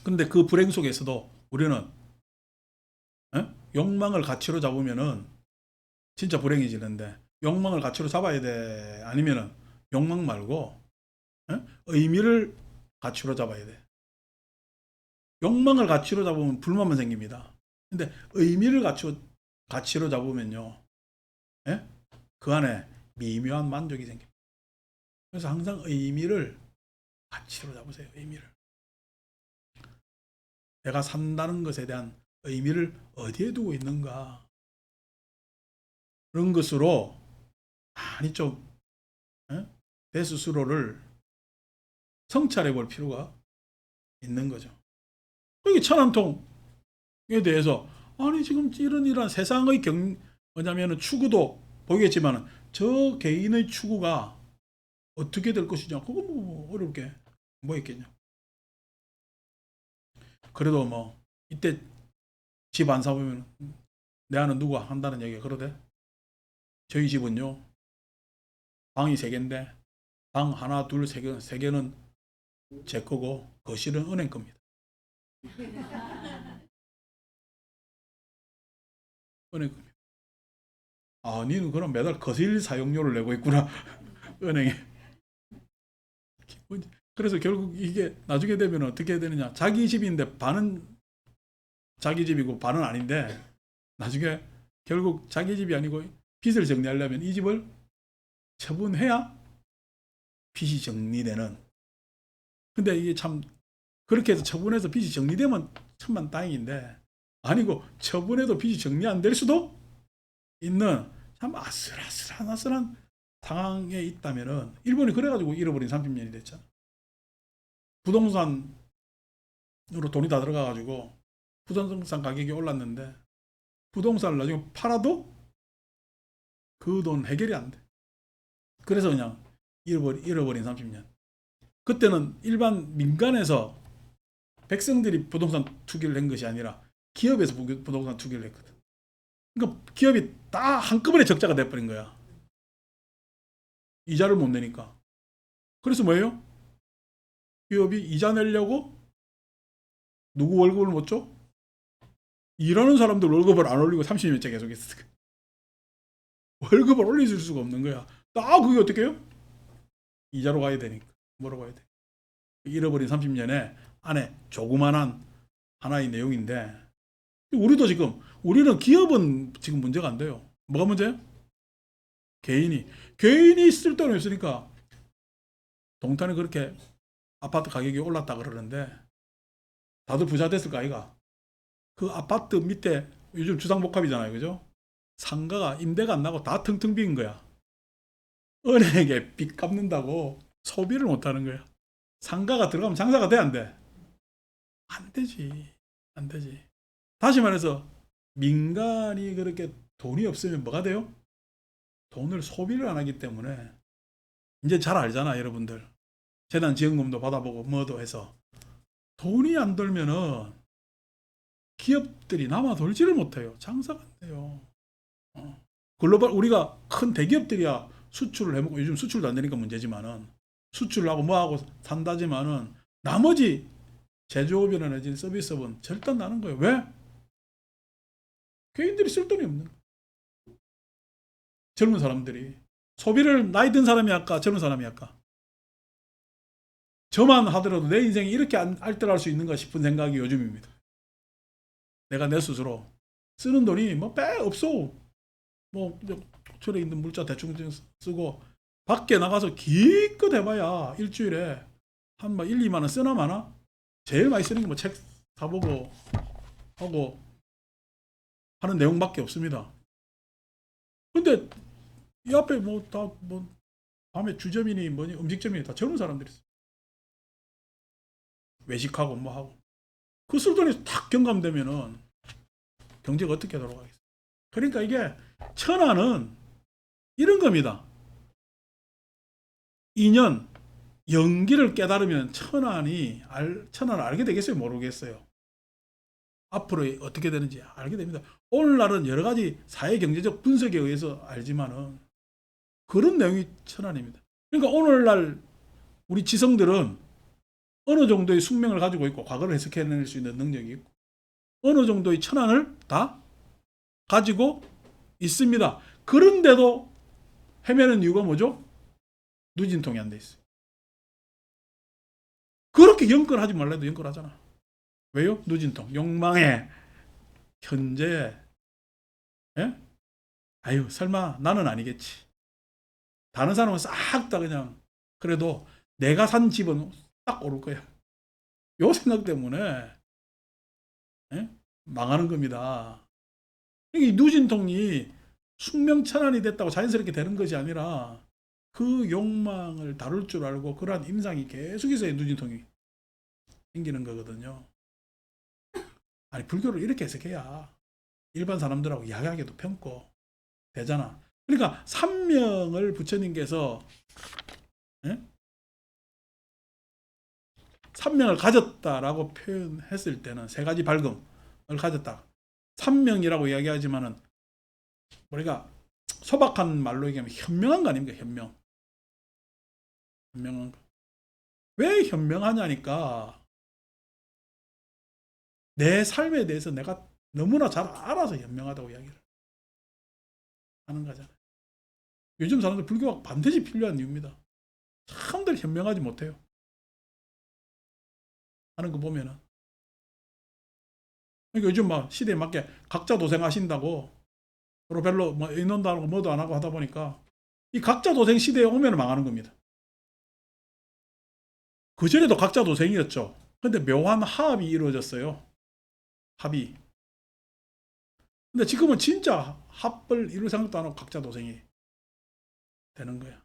근데 그 불행 속에서도 우리는 욕망을 가치로 잡으면은 진짜 불행해지는데 욕망을 가치로 잡아야 돼. 아니면은 욕망 말고 의미를 가치로 잡아야 돼. 욕망을 가치로 잡으면 불만만 생깁니다. 근데 의미를 가치로 잡으면요. 그 안에 미묘한 만족이 생깁니다. 그래서 항상 의미를 가치로 잡으세요. 의미를. 내가 산다는 것에 대한 의미를 어디에 두고 있는가. 그런 것으로 많이 좀 내 스스로를 성찰해 볼 필요가 있는 거죠. 여기 천안통에 대해서 아니 지금 이런 세상의 뭐냐면은 추구도 보이겠지만 저 개인의 추구가 어떻게 될 것이냐 그거 뭐 어려울 게 뭐 있겠냐. 그래도 뭐 이때 집 안 사보면 내 아는 누가 한다는 얘기가 그러대. 저희 집은요 방이 3개인데 방 하나 둘 3개는 제 거고 거실은 은행 겁니다. 은행 겁니다. 아 니는 그럼 매달 거실 사용료를 내고 있구나. 은행에. 그래서 결국 이게 나중에 되면 어떻게 해야 되느냐. 자기 집인데 반은 자기 집이고 반은 아닌데 나중에 결국 자기 집이 아니고 빚을 정리하려면 이 집을 처분해야 빚이 정리되는. 근데 이게 참 그렇게 해서 처분해서 빚이 정리되면 천만 다행인데, 아니고 처분해도 빚이 정리 안 될 수도 있는 참 아슬아슬한 상황에 있다면은, 일본이 그래가지고 잃어버린 30년이 됐잖아. 부동산으로 돈이 다 들어가가지고 부동산 가격이 올랐는데, 부동산을 나중에 팔아도 그 돈 해결이 안 돼. 그래서 그냥 잃어버린 30년. 그때는 일반 민간에서 백성들이 부동산 투기를 한 것이 아니라 기업에서 부동산 투기를 했거든. 그러니까 기업이 다 한꺼번에 적자가 돼버린 거야. 이자를 못 내니까. 그래서 뭐예요? 기업이 이자 내려고 누구 월급을 못 줘? 일하는 사람들 월급을 안 올리고 30년째 계속 했어. 월급을 올려줄 수가 없는 거야. 그게 어떻게 해요? 이자로 가야 되니까. 뭐로 가야 돼? 잃어버린 30년에 안에 조그만한 하나의 내용인데, 우리도 지금, 우리는 기업은 지금 문제가 안 돼요. 뭐가 문제예요? 개인이 쓸 돈이 없으니까 동탄에 그렇게 아파트 가격이 올랐다 그러는데, 다들 부자 됐을 거 아이가? 그 아파트 밑에 요즘 주상복합이잖아요, 그죠? 상가가 임대가 안 나고 다 텅텅 빈 거야. 은행에 빚 갚는다고 소비를 못 하는 거야. 상가가 들어가면 장사가 돼, 안 돼? 안 되지. 안 되지. 다시 말해서 민간이 그렇게 돈이 없으면 뭐가 돼요? 돈을 소비를 안 하기 때문에, 이제 잘 알잖아, 여러분들. 재단 지원금도 받아보고 뭐도 해서 돈이 안 돌면은 기업들이 남아 돌지를 못해요. 장사가 안 돼요. 글로벌, 우리가 큰 대기업들이야 수출을 해먹고, 요즘 수출도 안 되니까 문제지만은, 수출을 하고 뭐하고 산다지만은 나머지 제조업이나 내지 서비스업은 절단 나는 거예요. 왜? 개인들이 쓸 돈이 없는 거예요. 젊은 사람들이. 소비를 나이 든 사람이 할까, 젊은 사람이 할까? 저만 하더라도 내 인생이 이렇게 알뜰할 수 있는가 싶은 생각이 요즘입니다. 내가 내 스스로 쓰는 돈이 뭐 빼 없어. 뭐 호텔에 있는 물자 대충 쓰고, 밖에 나가서 기껏 해봐야 일주일에 한 1, 2만 원 쓰나 마나? 제일 많이 쓰는 게 뭐 책 사보고 하고 하는 내용밖에 없습니다. 근데 이 앞에 밤에 주점이니 뭐니 음식점이니 다 젊은 사람들이 있어요. 외식하고 뭐 하고. 그 쓸 돈이 탁 경감되면은 경제가 어떻게 돌아가겠어요? 그러니까 이게 천하는 이런 겁니다. 인연, 연기를 깨달으면 천안을 알게 되겠어요? 모르겠어요. 앞으로 어떻게 되는지 알게 됩니다. 오늘날은 여러 가지 사회 경제적 분석에 의해서 알지만은 그런 내용이 천안입니다. 그러니까 오늘날 우리 지성들은 어느 정도의 숙명을 가지고 있고 과거를 해석해낼 수 있는 능력이 있고 어느 정도의 천안을 다 가지고 있습니다. 그런데도 헤매는 이유가 뭐죠? 누진통이 안 돼 있어요. 그렇게 연결하지 말라도 연결하잖아. 왜요? 누진통. 욕망에 현재. 예? 아유, 설마 나는 아니겠지. 다른 사람은 싹 다 그냥 그래도 내가 산 집은 딱 오를 거야. 요 생각 때문에 망하는 겁니다. 이 누진통이 숙명천안이 됐다고 자연스럽게 되는 것이 아니라 그 욕망을 다룰 줄 알고 그러한 임상이 계속 있어야 누진통이 생기는 거거든요. 아니, 불교를 이렇게 해석해야 일반 사람들하고 이야기하기도 편고 되잖아. 그러니까 삼명을 부처님께서 삼명을 가졌다라고 표현했을 때는 세 가지 발금을 가졌다. 삼명이라고 이야기하지만은 우리가 소박한 말로 얘기하면 현명한 거 아닙니까? 현명한 거. 왜 현명하냐니까 내 삶에 대해서 내가 너무나 잘 알아서 현명하다고 이야기를 하는 거잖아요. 요즘 사람들 불교가 반드시 필요한 이유입니다. 참들 현명하지 못해요. 하는 거 보면은. 그러니까 요즘 막 시대에 맞게 각자 도생하신다고 서로 별로 뭐 인원도 안 하고 뭐도 안 하고 하다 보니까 이 각자 도생 시대에 오면 망하는 겁니다. 그전에도 각자 도생이었죠. 근데 묘한 화합이 이루어졌어요. 합의. 근데 지금은 진짜 합을 이룰 생각도 안 하고 각자 도생이 되는 거야.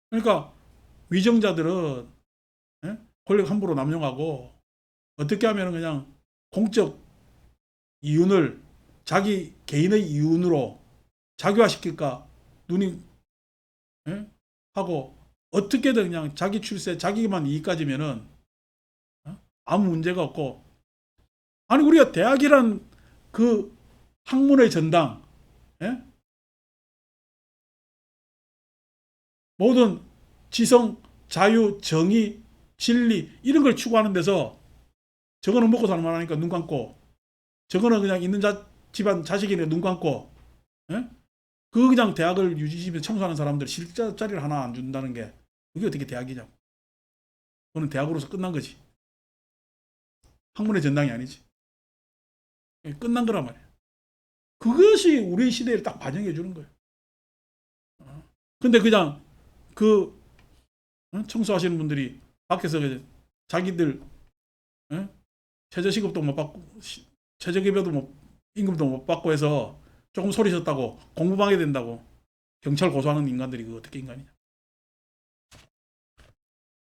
그러니까 위정자들은 권력 함부로 남용하고 어떻게 하면 그냥 공적 이윤을 자기 개인의 이윤으로 자기화시킬까 눈이 하고 어떻게든 그냥 자기 출세 자기만 이익까지면은 아무 문제가 없고 아니 우리가 대학이란 그 학문의 전당 모든 지성, 자유, 정의, 진리 이런 걸 추구하는 데서 저거는 먹고 살만하니까 눈 감고 저거는 그냥 있는 집안 자식이네 눈 감고 그 그냥 대학을 유지시키면서 청소하는 사람들 실자리를 하나 안 준다는 게 그게 어떻게 대학이냐고. 그거는 대학으로서 끝난 거지. 학문의 전당이 아니지. 끝난 거란 말이야. 그것이 우리 시대를 딱 반영해 주는 거예요. 근데 그냥 그 청소하시는 분들이 밖에서 자기들 최저시급도 못 받고 최저급여도 못 임금도 못 받고 해서 조금 소리쳤다고 공부방해 된다고 경찰 고소하는 인간들이 그 어떻게 인간이냐.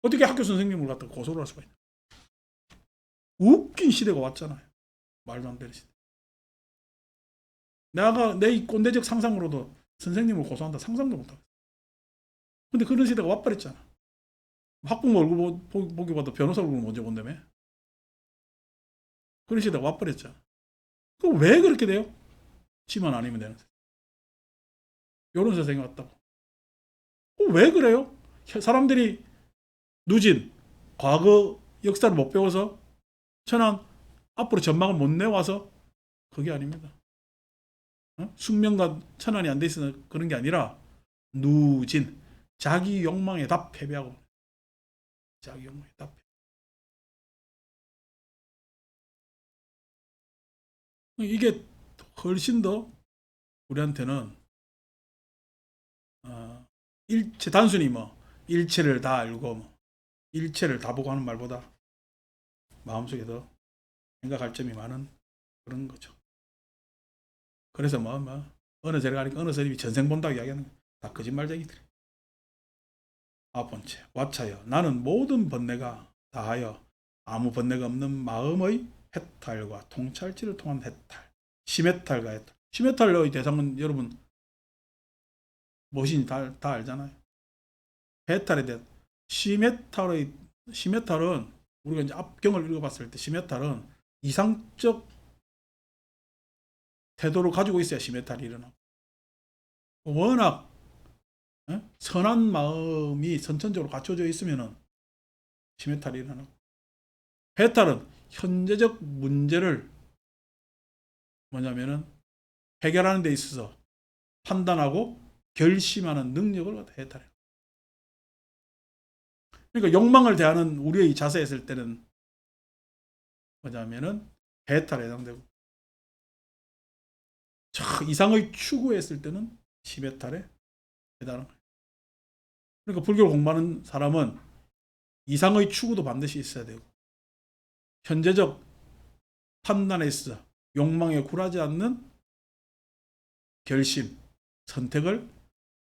어떻게 학교 선생님을 갖다 고소를 할 수가 있냐. 웃긴 시대가 왔잖아요. 말도 안 되는 시대. 내가 내 꼰대적 상상으로도 선생님을 고소한다 상상도 못하고. 근데 그런 시대가 와버렸잖아. 학부모 얼굴 보기보다 변호사 얼굴 먼저 본다며. 그런 시대가 와버렸잖아. 그럼 왜 그렇게 돼요? 지만 아니면 되는 세상. 이런 세상이 왔다고. 왜 그래요? 사람들이 누진 과거 역사를 못 배워서 천안 앞으로 전망을 못 내와서 그게 아닙니다. 숙명과 천안이 안 돼 있어서 그런 게 아니라 누진 자기 욕망에 다 패배하고 자기 욕망에 다 패배. 이게 훨씬 더 우리한테는 일체 단순히 뭐 일체를 다 알고 뭐 일체를 다 보고 하는 말보다 마음속에 더 생각할 점이 많은 그런 거죠. 그래서 어느 제가 가니까 어느 선생님이 전생 본다고 이야기하는 거 다 거짓말쟁이들. 아홉 번째 와차여 나는 모든 번뇌가 다하여 아무 번뇌가 없는 마음의 해탈과 통찰지를 통한 해탈 심해탈과 해탈. 심해탈의 대상은 여러분 무엇인지 다 알잖아요. 해탈에 대한 심해탈은 우리가 이제 앞경을 읽어봤을 때 심해탈은 이상적 태도를 가지고 있어야 심해탈이 일어나고 워낙 선한 마음이 선천적으로 갖춰져 있으면 심해탈이 일어나고 해탈은 현재적 문제를 뭐냐면은 해결하는 데 있어서 판단하고 결심하는 능력을 해탈해요. 그러니까 욕망을 대하는 우리의 자세에 있을 때는 뭐냐면은 해탈에 해당되고 이상의 추구했을 때는 심해탈에 해당하는 거예요. 그러니까 불교를 공부하는 사람은 이상의 추구도 반드시 있어야 되고 현재적 판단에 있어 욕망에 굴하지 않는 결심, 선택을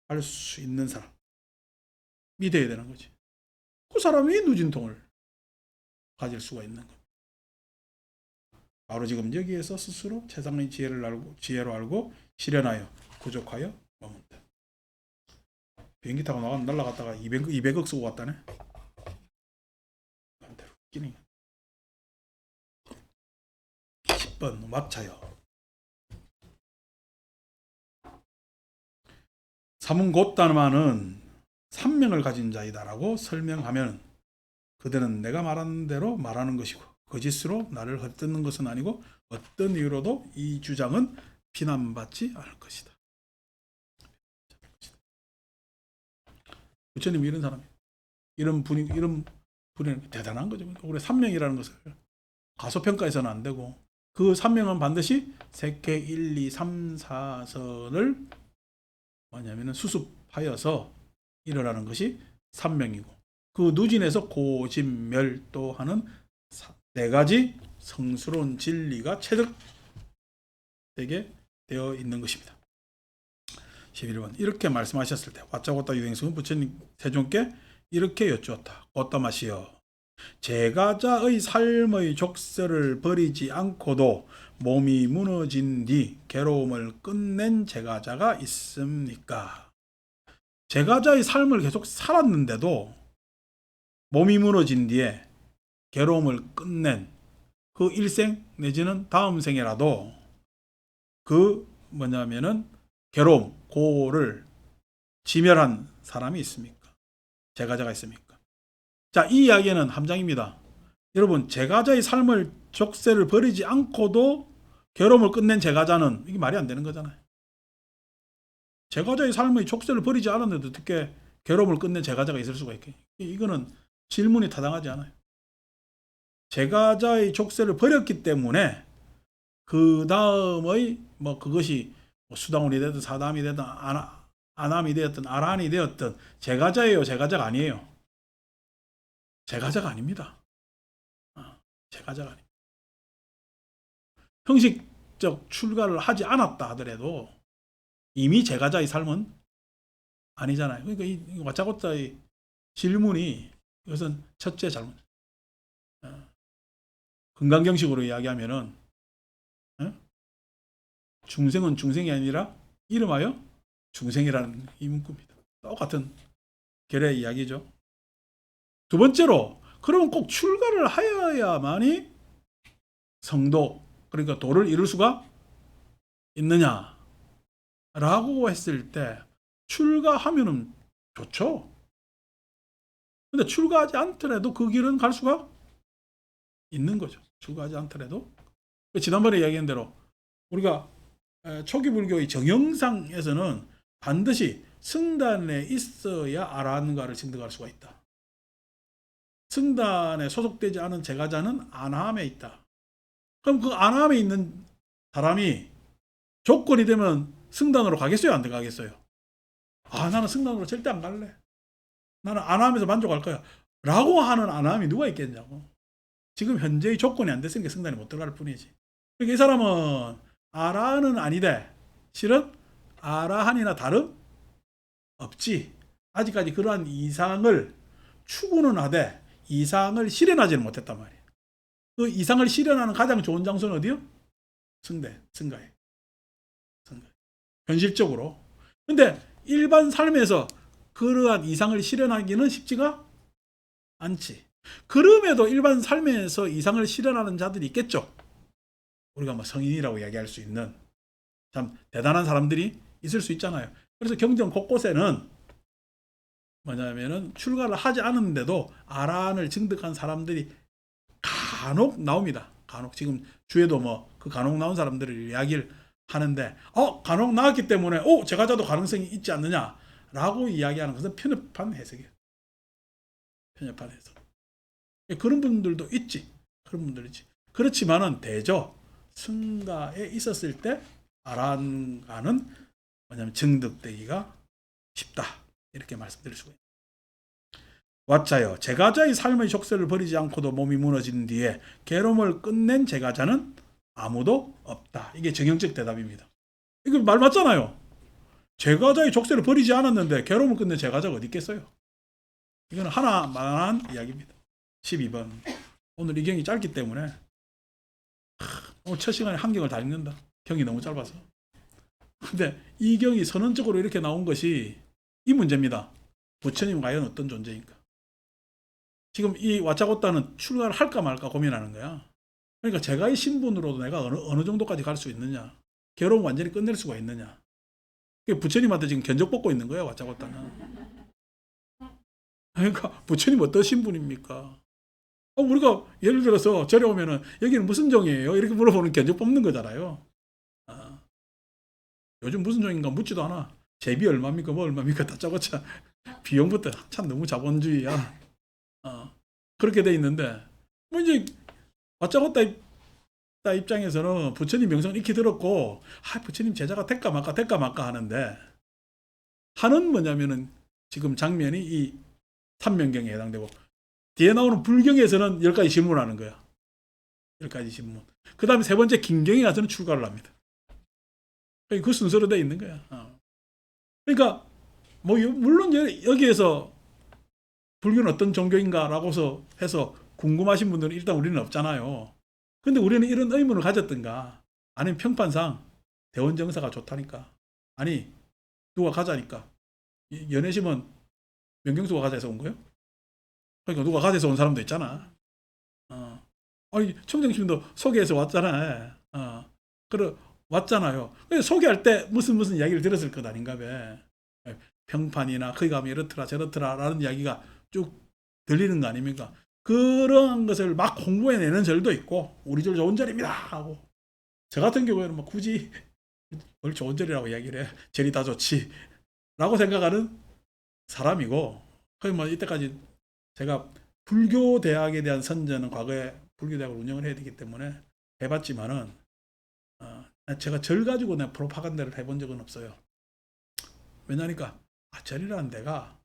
할 수 있는 사람이 돼야 되는 거지. 그 사람이 누진통을 가질 수가 있는 겁니다. 바로 지금 여기에서 스스로 세상의 지혜로 알고 실현하여 구족하여 머문다. 비행기 타고 날아갔다가 200억 쓰고 왔다네. 웃기네. 10번 마차여 삼은 곧다마는 삼명을 가진 자이다라고 설명하면 그들은 내가 말하는 대로 말하는 것이고 거짓으로 나를 헛듣는 것은 아니고 어떤 이유로도 이 주장은 비난받지 않을 것이다. 부처님이 이런 사람이에요. 이런 분이 대단한 거죠. 우리 삼명이라는 것을 가소평가해서는 안 되고 그 삼명은 반드시 색계 1, 2, 3, 4선을 뭐냐면은 수습하여서 일어나는 것이 삼명이고 그 누진에서 고진멸도하는 네 가지 성스러운 진리가 체득되게 되어 있는 것입니다. 11번 이렇게 말씀하셨을 때 와짜고따 유행승은 부처님 세존께 이렇게 여쭈었다. 고따마시여, 제가자의 삶의 족쇄를 버리지 않고도 몸이 무너진 뒤 괴로움을 끝낸 제가자가 있습니까? 제가자의 삶을 계속 살았는데도 몸이 무너진 뒤에 괴로움을 끝낸 그 일생 내지는 다음 생에라도 그 뭐냐면은 괴로움, 고를 지멸한 사람이 있습니까? 제가자가 있습니까? 자, 이 이야기는 함장입니다. 여러분, 제가자의 삶을 족쇄를 버리지 않고도 괴로움을 끝낸 제가자는 이게 말이 안 되는 거잖아요. 제가자의 삶의 족쇄를 버리지 않았는데 어떻게 괴로움을 끝낸 제가자가 있을 수가 있게? 이거는 질문이 타당하지 않아요. 제가자의 족쇄를 버렸기 때문에 그 다음의 뭐 그것이 수다원이 되든 사담이 되든 아남이 되었든 아라한이 되었든 제가자예요, 제가자가 아니에요? 제가자가 아닙니다. 제가자가 아닙니다. 형식적 출가를 하지 않았다 하더라도 이미 제가자의 삶은 아니잖아요. 그러니까 이 와짜고따의 질문이 이것은 첫째 잘못. 건강경식으로 이야기하면은 중생은 중생이 아니라 이름하여 중생이라는 이 문구입니다. 똑같은 결의 이야기죠. 두 번째로, 그러면 꼭 출가를 하여야만이 성도, 그러니까 도를 이룰 수가 있느냐 라고 했을 때 출가하면은 좋죠. 근데 출가하지 않더라도 그 길은 갈 수가 있는 거죠. 출가하지 않더라도. 지난번에 이야기한 대로 우리가 초기 불교의 정형상에서는 반드시 승단에 있어야 아라한가를 증득할 수가 있다. 승단에 소속되지 않은 제가자는 안함에 있다. 그럼 그 안함에 있는 사람이 조건이 되면 승단으로 가겠어요? 안 가겠어요? 나는 승단으로 절대 안 갈래. 나는 안함에서 만족할 거야. 라고 하는 안함이 누가 있겠냐고. 지금 현재의 조건이 안 됐으니까 승단에 못 들어갈 뿐이지. 그러니까 이 사람은 아라한은 아니되 실은 아라한이나 다름 없지. 아직까지 그러한 이상을 추구는 하되 이상을 실현하지는 못했단 말이에요. 그 이상을 실현하는 가장 좋은 장소는 어디요? 승가에. 현실적으로. 근데 일반 삶에서 그러한 이상을 실현하기는 쉽지가 않지. 그럼에도 일반 삶에서 이상을 실현하는 자들이 있겠죠. 우리가 뭐 성인이라고 이야기할 수 있는 참 대단한 사람들이 있을 수 있잖아요. 그래서 경전 곳곳에는 뭐냐면은 출가를 하지 않았는데도 아라한을 증득한 사람들이 간혹 나옵니다. 간혹 지금 주에도 뭐 그 간혹 나온 사람들을 이야기를 하는데 간혹 나왔기 때문에 제가자도 가능성이 있지 않느냐라고 이야기하는 것은 편협한 해석이에요. 편협한 해석. 그런 분들도 있지. 그런 분들 있지. 그렇지만은 대저 승가에 있었을 때 아라한가는 뭐냐면 증득되기가 쉽다. 이렇게 말씀드릴 수가 있습니다. 왓자여, 제가자의 삶의 족쇄를 버리지 않고도 몸이 무너진 뒤에 괴로움을 끝낸 제가자는 아무도 없다. 이게 정형적 대답입니다. 이거 말 맞잖아요. 제가자의 족쇄를 버리지 않았는데 괴로움을 끝낸 제가자가 어디 있겠어요? 이거는 하나만한 이야기입니다. 12번. 오늘 이 경이 짧기 때문에 오늘 첫 시간에 한 경을 다 읽는다. 경이 너무 짧아서. 근데 이 경이 선언적으로 이렇게 나온 것이 이 문제입니다. 부처님 과연 어떤 존재인가? 지금 이 와짜고따는 출가를 할까 말까 고민하는 거야. 그러니까 제가 이 신분으로도 내가 어느 정도까지 갈 수 있느냐? 괴로움 완전히 끝낼 수가 있느냐? 부처님한테 지금 견적 뽑고 있는 거야, 와짜고따는. 그러니까 부처님 어떤 신분입니까? 우리가 예를 들어서 절에 오면은 여기는 무슨 종이에요? 이렇게 물어보는 견적 뽑는 거잖아요. 요즘 무슨 종인가 묻지도 않아. 제비 얼마입니까? 뭐 얼마입니까? 다짜고짜 비용부터 참 너무 자본주의야. 그렇게 돼 있는데 뭐 이제 와짜고따 입장에서는 부처님 명성을 익히 들었고 부처님 제자가 될까 말까 하는데 하는 뭐냐면은 지금 장면이 이 삼명경에 해당되고, 뒤에 나오는 불경에서는 10가지 질문하는 거야. 10가지 질문. 그 다음에 세 번째 김경에 가서는 출가를 합니다. 그 순서로 되어 있는 거야. 그러니까 뭐 물론 여기에서 불교는 어떤 종교인가라고 해서 궁금하신 분들은 일단 우리는 없잖아요. 근데 우리는 이런 의문을 가졌던가, 아니면 평판상 대원정사가 좋다니까, 아니 누가 가자니까. 연애심은 명경수가 가자해서 온 거예요? 그러니까 누가 가자해서 온 사람도 있잖아. 아니 청정심도 소개해서 왔잖아. 그래 왔잖아요. 소개할 때 무슨 이야기를 들었을 것 아닌가 봐. 평판이나 거기 가면 이렇더라 저렇더라 라는 이야기가 쭉 들리는 거 아닙니까? 그런 것을 막 홍보해내는 절도 있고, 우리 절 좋은 절입니다 하고, 저 같은 경우에는 뭐 굳이 뭘 좋은 절이라고 이야기를 해. 절이 다 좋지 라고 생각하는 사람이고, 거의 뭐 이때까지 제가 불교 대학에 대한 선전은 과거에 불교 대학을 운영을 해야 되기 때문에 해봤지만은, 제가 절 가지고 내가 프로파간다를 해본 적은 없어요. 왜냐니까 절이라는 데가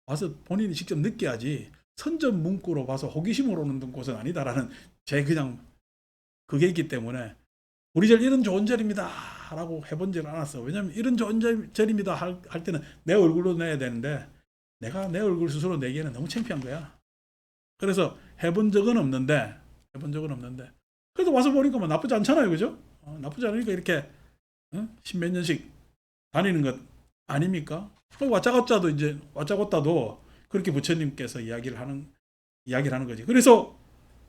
와서 본인이 직접 느껴야지, 선전 문구로 봐서 호기심으로 오는 곳은 아니다라는 제 그냥 그게 있기 때문에, 우리 절 이런 좋은 절입니다 라고 해본 적은 않았어. 왜냐면 이런 좋은 절입니다 할 때는 내 얼굴로 내야 되는데, 내가 내 얼굴 스스로 내기에는 너무 창피한 거야. 그래서 해본 적은 없는데 그래도 와서 보니까 뭐 나쁘지 않잖아요. 그죠? 나쁘지 않으니까 이렇게 십몇 년씩 다니는 것 아닙니까? 와짜고짜도 이제 와짜고따도 그렇게 부처님께서 이야기를 하는 거지. 그래서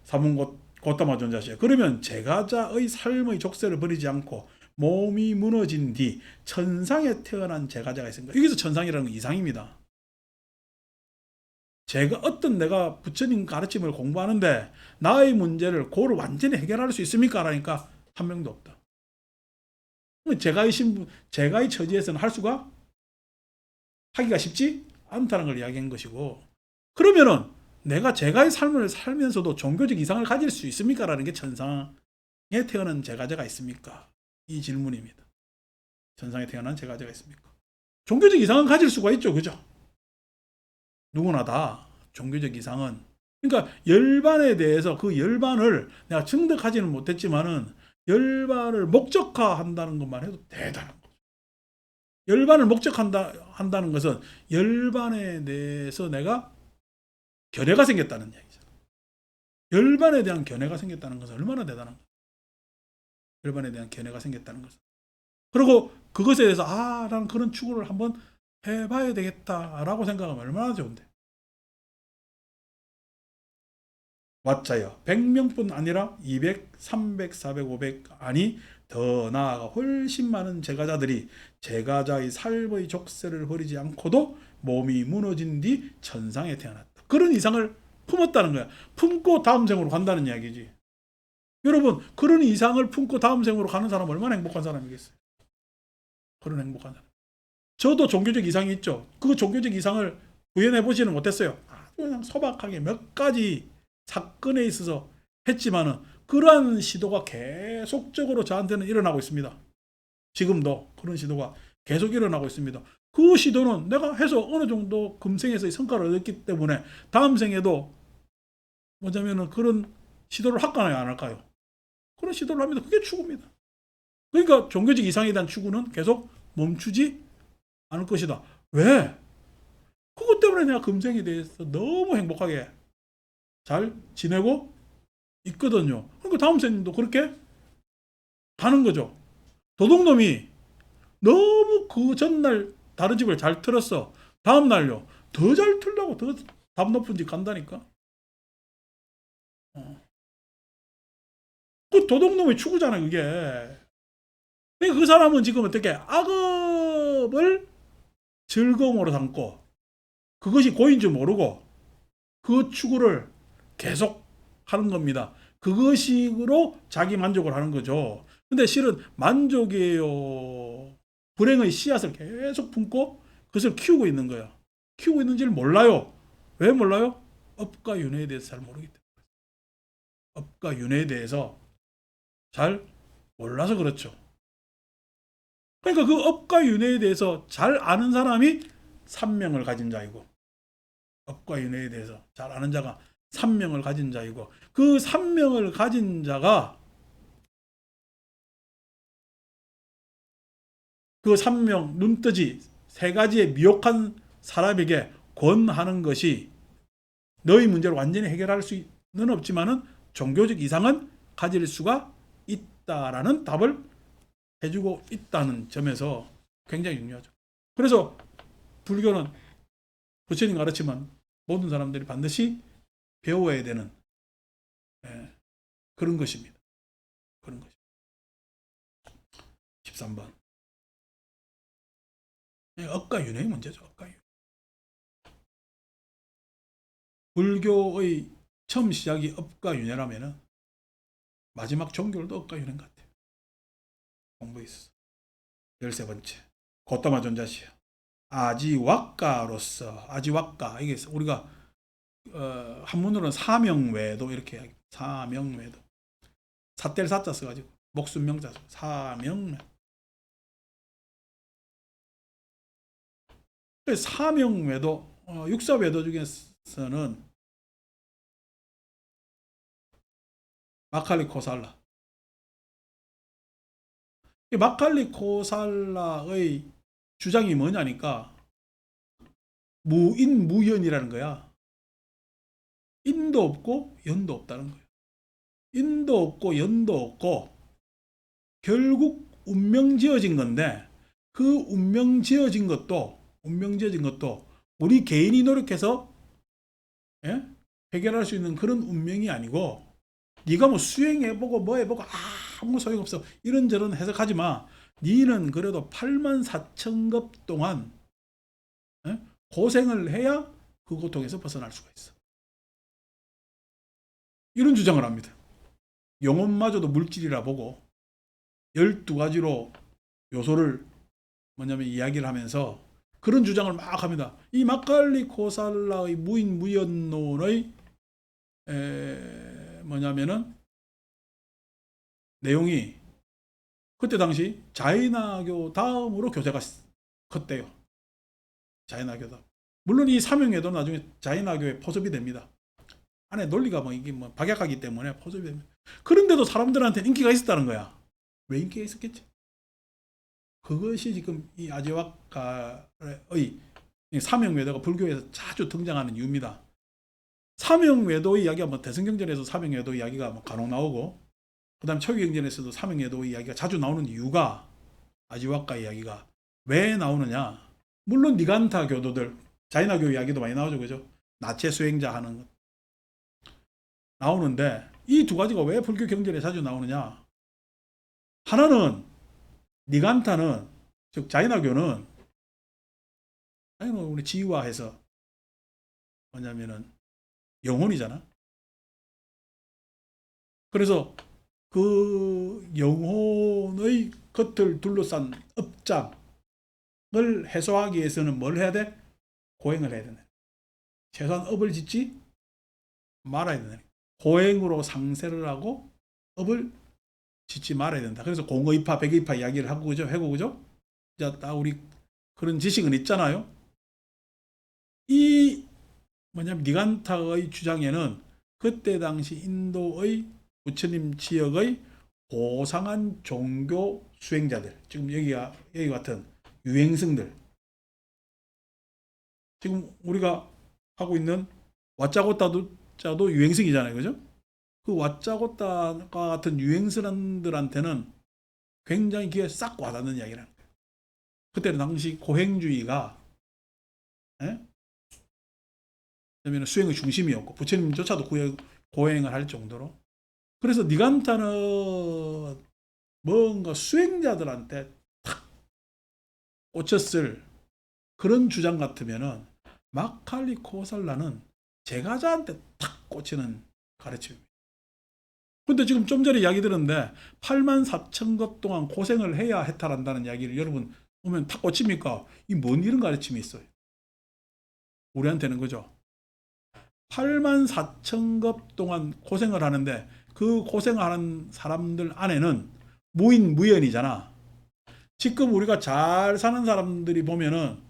사문고따마 존자시야. 그러면 제가자의 삶의 족쇄를 버리지 않고 몸이 무너진 뒤 천상에 태어난 제가자가 있습니다. 여기서 천상이라는 건 이상입니다. 내가 부처님 가르침을 공부하는데 나의 문제를 고를 완전히 해결할 수 있습니까? 라니까 한 명도 없다. 제가의 처지에서는 하기가 쉽지 않다는 걸 이야기한 것이고, 그러면은 내가 제가의 삶을 살면서도 종교적 이상을 가질 수 있습니까? 라는 게 천상에 태어난 제가자가 있습니까? 이 질문입니다. 천상에 태어난 제가자가 있습니까? 종교적 이상은 가질 수가 있죠. 그죠? 누구나 다 종교적 이상은, 그러니까 열반에 대해서 그 열반을 내가 증득하지는 못했지만은 열반을 목적화한다는 것만 해도 대단한 거죠. 열반을 목적한다는 것은 열반에 대해서 내가 견해가 생겼다는 얘기죠. 열반에 대한 견해가 생겼다는 것은 얼마나 대단한 거죠. 열반에 대한 견해가 생겼다는 것은. 그리고 그것에 대해서 나는 그런 추구를 한번 해봐야 되겠다라고 생각하면 얼마나 좋은데. 왓자여 100명뿐 아니라 200, 300, 400, 500 아니 더 나아가 훨씬 많은 제가자들이 제가자의 삶의 족쇄를 버리지 않고도 몸이 무너진 뒤 천상에 태어났다. 그런 이상을 품었다는 거야. 품고 다음 생으로 간다는 이야기지. 여러분, 그런 이상을 품고 다음 생으로 가는 사람 얼마나 행복한 사람이겠어요. 그런 행복한 사람. 저도 종교적 이상이 있죠. 그 종교적 이상을 구현해 보지는 못했어요. 아주 그냥 소박하게 몇 가지 사건에 있어서 했지만은 그러한 시도가 계속적으로 저한테는 일어나고 있습니다. 지금도 그런 시도가 계속 일어나고 있습니다. 그 시도는 내가 해서 어느 정도 금생에서의 성과를 얻었기 때문에 다음 생에도 뭐냐면은 그런 시도를 할까요, 안 할까요? 그런 시도를 합니다. 그게 추구입니다. 그러니까 종교적 이상에 대한 추구는 계속 멈추지 않을 것이다. 왜? 그것 때문에 내가 금생에 대해서 너무 행복하게 잘 지내고 있거든요. 그러니까 다음 생도 그렇게 가는 거죠. 도둑놈이 너무 그 전날 다른 집을 잘 틀었어. 다음 날요. 더 잘 틀려고 더 답 높은 집 간다니까. 그 도둑놈의 추구잖아요, 그게. 그러니까 그 사람은 지금 어떻게 악업을 즐거움으로 삼고 그것이 고인 줄 모르고 그 추구를 계속 하는 겁니다. 그것으로 자기 만족을 하는 거죠. 근데 실은 만족이에요. 불행의 씨앗을 계속 품고 그것을 키우고 있는 거예요. 키우고 있는지를 몰라요. 왜 몰라요? 업과 윤회에 대해서 잘 모르기 때문에. 업과 윤회에 대해서 잘 몰라서 그렇죠. 그러니까 그 업과 윤회에 대해서 잘 아는 사람이 삼명을 가진 자이고, 업과 윤회에 대해서 잘 아는 자가 삼명을 가진 자이고, 그 삼명을 가진 자가 그 삼명 눈뜨지 세 가지의 미혹한 사람에게 권하는 것이 너희 문제를 완전히 해결할 수는 없지만은 종교적 이상은 가질 수가 있다라는 답을 해주고 있다는 점에서 굉장히 중요하죠. 그래서 불교는 부처님 가르치면 모든 사람들이 반드시 배워야 되는 그런 것입니다. 그런 것입니다. 13번. 업과 윤회의 문제죠. 업과 윤회. 불교의 처음 시작이 업과 윤회라면은 마지막 종교도 업과 윤회인 것 같아요. 공부에 있어서. 13번째. 고타마 존자시여. 아지왁가로서, 아지왁가, 이게 우리가 한문으로는 사명외도 이렇게 이야기. 사명외도. 사뗄 사자 써가지고 목숨 명자 사명외. 사명외도, 육사외도 중에서는 마칼리 코살라. 이 마칼리 코살라의 주장이 뭐냐니까 무인무연이라는 거야. 인도 없고 연도 없다는 거예요. 인도 없고 연도 없고 결국 운명 지어진 건데, 그 운명 지어진 것도 우리 개인이 노력해서 해결할 수 있는 그런 운명이 아니고, 네가 뭐 수행해보고 뭐 해보고 아무 소용없어 이런저런 해석하지 마. 니는 그래도 84,000급 동안 고생을 해야 그 고통에서 벗어날 수가 있어. 이런 주장을 합니다. 영혼마저도 물질이라 보고 12가지로 요소를 뭐냐면 이야기를 하면서 그런 주장을 막 합니다. 이 마칼리 코살라의 무인무연론의 뭐냐면은 내용이 그때 당시 자이나교 다음으로 교제가 컸대요. 자이나교다. 물론 이 사명회도 나중에 자이나교에 포섭이 됩니다. 안에 논리가 뭐 이게 뭐 박약하기 때문에 포섭이 됩니다. 그런데도 사람들한테 인기가 있었다는 거야. 왜 인기가 있었겠지? 그것이 지금 이 아지와카의 사명외도가 불교에서 자주 등장하는 이유입니다. 사명외도 이야기가 뭐 대승경전에서 사명외도 이야기가 뭐 간혹 나오고, 그 다음 초기경전에서도 사명외도 이야기가 자주 나오는 이유가, 아지와카 이야기가 왜 나오느냐. 물론 니간타 교도들, 자이나교 이야기도 많이 나오죠. 그죠? 나체 수행자 하는 것 나오는데, 이 두 가지가 왜 불교 경전에 자주 나오느냐. 하나는 니간타는, 즉 자이나교는 우리 지화해서 뭐냐면은 영혼이잖아. 그래서 그 영혼의 겉을 둘러싼 업장을 해소하기 위해서는 뭘 해야 돼? 고행을 해야 되네. 최소한 업을 짓지 말아야 되네. 고행으로 상세를 하고 업을 짓지 말아야 된다. 그래서 공의파, 백의파 이야기를 하고 그죠? 해고 그죠? 자, 우리 그런 지식은 있잖아요. 이 뭐냐면 니간타의 주장에는 그때 당시 인도의 부처님 지역의 고상한 종교 수행자들, 지금 여기 같은 유행승들, 지금 우리가 하고 있는 왓짜고따도 유행승이잖아요. 그죠? 그 왓짜고따 같은 유행승들한테는 굉장히 귀에 싹 와닿는 이야기라는 거예요. 그때는 당시 고행주의가 그러면 수행의 중심이었고, 부처님조차도 고행을 할 정도로. 그래서 니간타는 뭔가 수행자들한테 탁 꽂혔을 그런 주장 같으면은 마칼리 코살라는 제가자한테 탁 꽂히는 가르침입니다. 근데 지금 좀 전에 이야기 들었는데 84,000것 동안 고생을 해야 해탈한다는 이야기를 여러분 보면 탁 꽂힙니까? 이 뭔 이런 가르침이 있어요. 우리한테는 그죠? 84,000것 동안 고생을 하는데 그 고생하는 사람들 안에는 무인무연이잖아. 지금 우리가 잘 사는 사람들이 보면은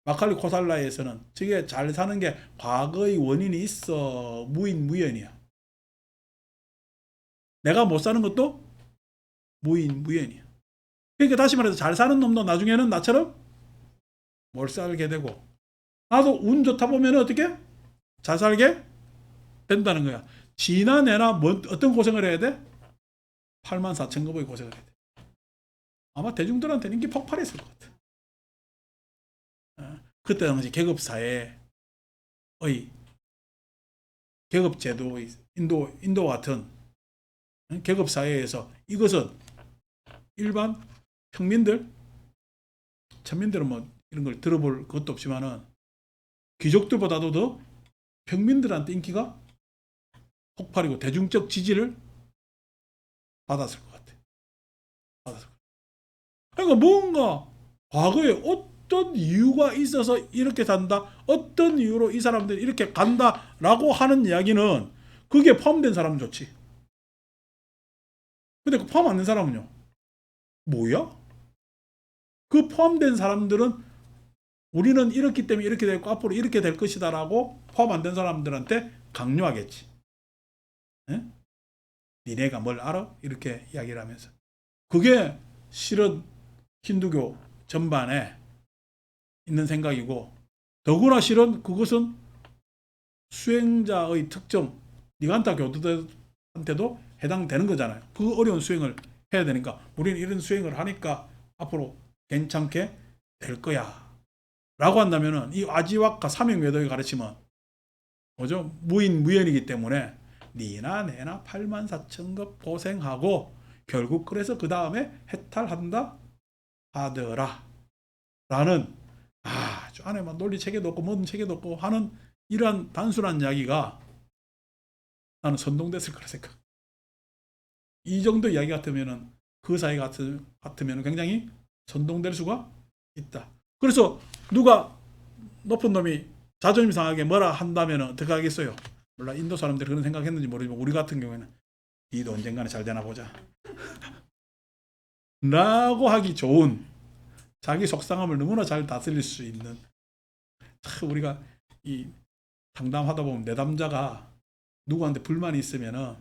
마칼리 코살라에서는 저게 잘 사는 게 과거의 원인이 있어 무인 무연이야. 내가 못 사는 것도 무인 무연이야. 그러니까 다시 말해서 잘 사는 놈도 나중에는 나처럼 못 살게 되고, 나도 운 좋다 보면 어떻게 잘 살게 된다는 거야. 지나내나 뭐 어떤 고생을 해야 돼? 84,000겁의 고생을 해야 돼. 아마 대중들한테는 인기 폭발했을 것 같아. 그때 당시 계급사회의 계급제도의 인도 같은 계급사회에서 이것은 일반 평민들, 천민들은 뭐 이런 걸 들어볼 것도 없지만은 귀족들보다도 더 평민들한테 인기가 폭발이고 대중적 지지를 받았을 것 같아. 그러니까 뭔가 과거에 어떤 이유가 있어서 이렇게 산다, 어떤 이유로 이 사람들이 이렇게 간다라고 하는 이야기는 그게 포함된 사람은 좋지. 근데 그 포함 안 된 사람은요? 뭐야? 그 포함된 사람들은 우리는 이렇기 때문에 이렇게 되고 앞으로 이렇게 될 것이다 라고 포함 안 된 사람들한테 강요하겠지. 에? 니네가 뭘 알아? 이렇게 이야기를 하면서. 그게 실은 힌두교 전반에 있는 생각이고, 더구나 실은 그것은 수행자의 특정 니간타 교도들한테도 해당되는 거잖아요. 그 어려운 수행을 해야 되니까 우리는 이런 수행을 하니까 앞으로 괜찮게 될 거야 라고 한다면은 이 아지와카 삼형외도의 가르침은 뭐죠? 무인 무연이기 때문에 니나 내나 84,000급 고생하고 결국 그래서 그 다음에 해탈한다 하더라 라는, 저 안에 막 논리체계도 없고 뭐든 체계도 없고 하는 이러한 단순한 이야기가 나는 선동됐을 거라 생각. 이 정도 이야기 같으면은 그 사이 같으면 굉장히 선동될 수가 있다. 그래서 누가 높은 놈이 자존심 상하게 뭐라 한다면 어떻게 하겠어요? 몰라, 인도 사람들이 그런 생각했는지 모르지만 우리 같은 경우에는 이도 언젠가는 잘 되나 보자 라고 하기 좋은, 자기 속상함을 너무나 잘 다스릴 수 있는, 우리가 이 상담하다 보면 내담자가 누구한테 불만이 있으면은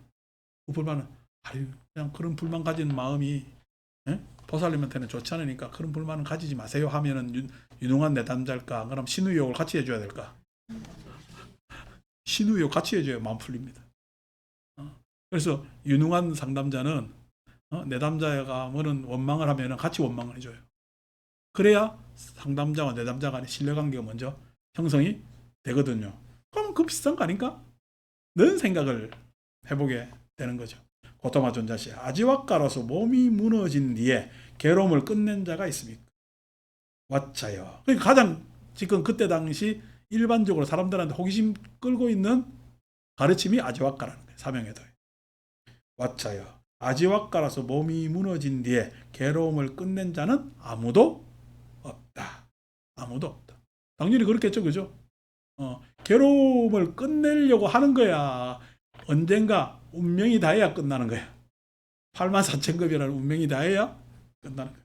그 불만은 그냥 그런 불만 가진 마음이 보살님한테는 좋지 않으니까 그런 불만은 가지지 마세요 하면은 유능한 내담자일까? 그럼 신우욕을 같이 해줘야 될까? 신우욕 같이 해줘야 마음 풀립니다. 그래서 유능한 상담자는 내담자가 뭐는 원망을 하면은 같이 원망을 해줘요. 그래야 상담자와 내담자 간의 신뢰관계가 먼저 형성이 되거든요. 그럼 그 비슷한 거 아닌가? 는 생각을 해보게 되는 거죠. 고토마 존자시 아지와카로서 몸이 무너진 뒤에 괴로움을 끝낸 자가 있습니까? 왓차요. 그러니까 가장 지금 그때 당시 일반적으로 사람들한테 호기심 끌고 있는 가르침이 아지와카라는 거예요. 사명에도에. 왓차요. 아지와카라서 몸이 무너진 뒤에 괴로움을 끝낸 자는 아무도 없다. 아무도 없다. 당연히 그렇겠죠, 그죠? 괴로움을 끝내려고 하는 거야. 언젠가 운명이 닿아야 끝나는 거야. 84,000급이라는 운명이 닿아야 끝나는 거야.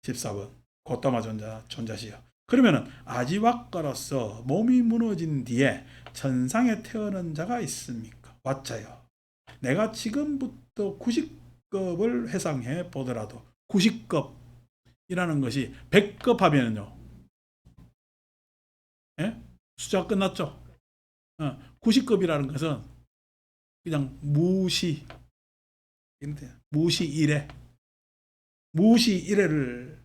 14번 고토마 존자시여. 그러면은 아지와카로서 몸이 무너진 뒤에 천상에 태어난 자가 있습니까? 왓차요. 내가 지금부터 90급을 회상해 보더라도 90급이라는 것이 100급 하면은요, 숫자가 끝났죠. 90급이라는 것은 그냥 무시 1회를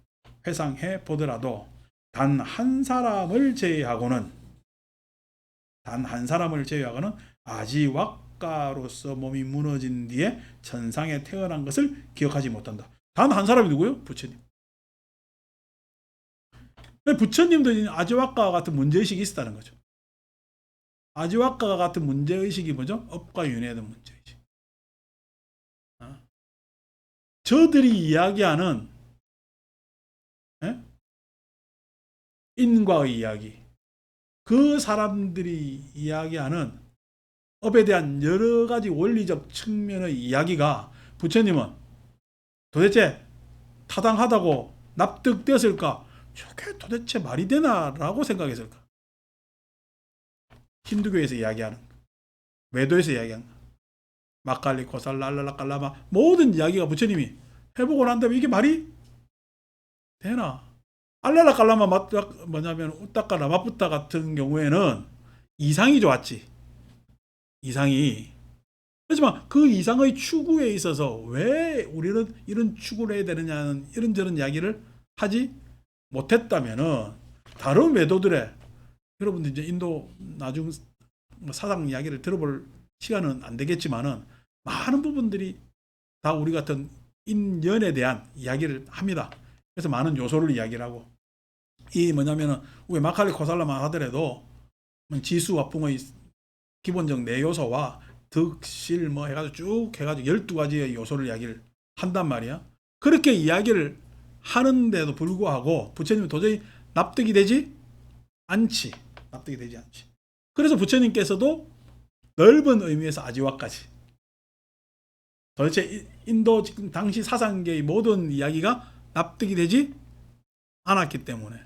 회상해 보더라도 단 한 사람을 제외하고는 아지와카로서 몸이 무너진 뒤에 천상에 태어난 것을 기억하지 못한다. 단 한 사람이 누구요? 부처님. 부처님도 아지와카와 같은 문제의식이 있었다는 거죠. 아지와카와 같은 문제의식이 뭐죠? 업과 윤회에 대한 문제의식. 저들이 이야기하는 인과의 이야기, 그 사람들이 이야기하는 업에 대한 여러 가지 원리적 측면의 이야기가 부처님은 도대체 타당하다고 납득되었을까? 저게 도대체 말이 되나라고 생각했을까? 힌두교에서 이야기하는, 외도에서 이야기하는 막갈리, 고살, 랄랄라, 깔라마 모든 이야기가 부처님이 해보고 난 다음에 이게 말이 되나? 알랄라 깔라마 뭐냐면 우따까라 마푸타 같은 경우에는 이상이 좋았지. 이상이. 하지만 그 이상의 추구에 있어서 왜 우리는 이런 추구를 해야 되느냐는 이런저런 이야기를 하지 못했다면은 다른 외도들의, 여러분들 이제 인도 나중 사상 이야기를 들어볼 시간은 안 되겠지만은 많은 부분들이 다 우리 같은 인연에 대한 이야기를 합니다. 그래서 많은 요소를 이야기를 하고, 이 뭐냐면은 왜 마칼리 코살라만 하더라도 지수 화풍의 기본적 네 요소와 득실 뭐 해가지고 쭉 해가지고 12가지의 요소를 이야기를 한단 말이야. 그렇게 이야기를 하는데도 불구하고 부처님은 도저히 납득이 되지 않지. 납득이 되지 않지. 그래서 부처님께서도 넓은 의미에서 아지와까지, 도대체 인도 지금 당시 사상계의 모든 이야기가 납득이 되지 않았기 때문에,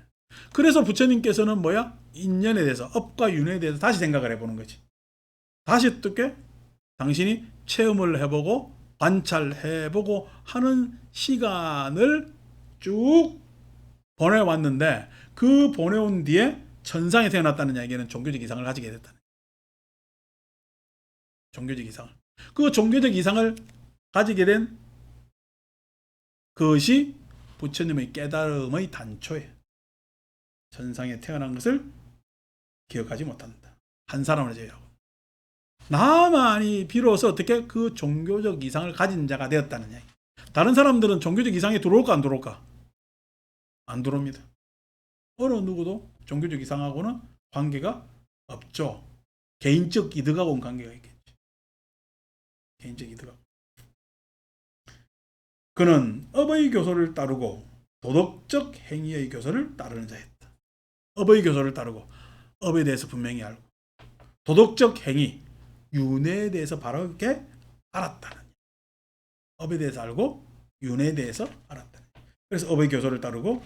그래서 부처님께서는 뭐야? 인연에 대해서, 업과 윤회에 대해서 다시 생각을 해보는 거지. 다시 어떻게? 당신이 체험을 해보고 관찰해보고 하는 시간을 쭉 보내왔는데, 그 보내온 뒤에 천상에 태어났다는 이야기는 종교적 이상을 가지게 됐다는, 종교적 이상을, 그 종교적 이상을 가지게 된 그것이 부처님의 깨달음의 단초에 천상에 태어난 것을 기억하지 못한다. 한 사람을 제외하고. 나만이 비로소 어떻게 그 종교적 이상을 가진 자가 되었다는 이야기. 다른 사람들은 종교적 이상에 들어올까 안 들어올까? 안 들어옵니다. 어느 누구도 종교적 이상하고는 관계가 없죠. 개인적 이득하고는 관계가 있겠지. 개인적 이득하고. 그는 업의 교소를 따르고 도덕적 행위의 교소를 따르는 자였다. 업의 교소를 따르고 업에 대해서 분명히 알고 도덕적 행위, 윤회에 대해서 바르게 알았다는, 업에 대해서 알고 윤회에 대해서 알았다는. 그래서 업의 교소를 따르고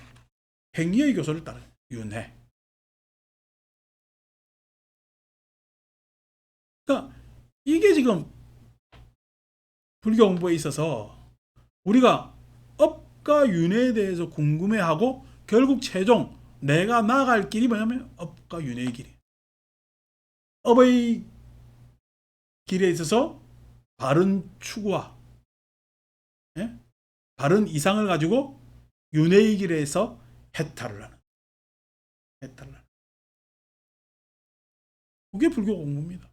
행위의 교소를 따르는 윤회. 그러니까 이게 지금 불교 공부에 있어서 우리가 업과 윤회에 대해서 궁금해하고 결국 최종 내가 나아갈 길이 뭐냐면 업과 윤회의 길이에요. 업의 길에 있어서 바른 추구와, 예? 바른 이상을 가지고 윤회의 길에서 해탈을 하는. 해탈을 하는. 그게 불교 공부입니다.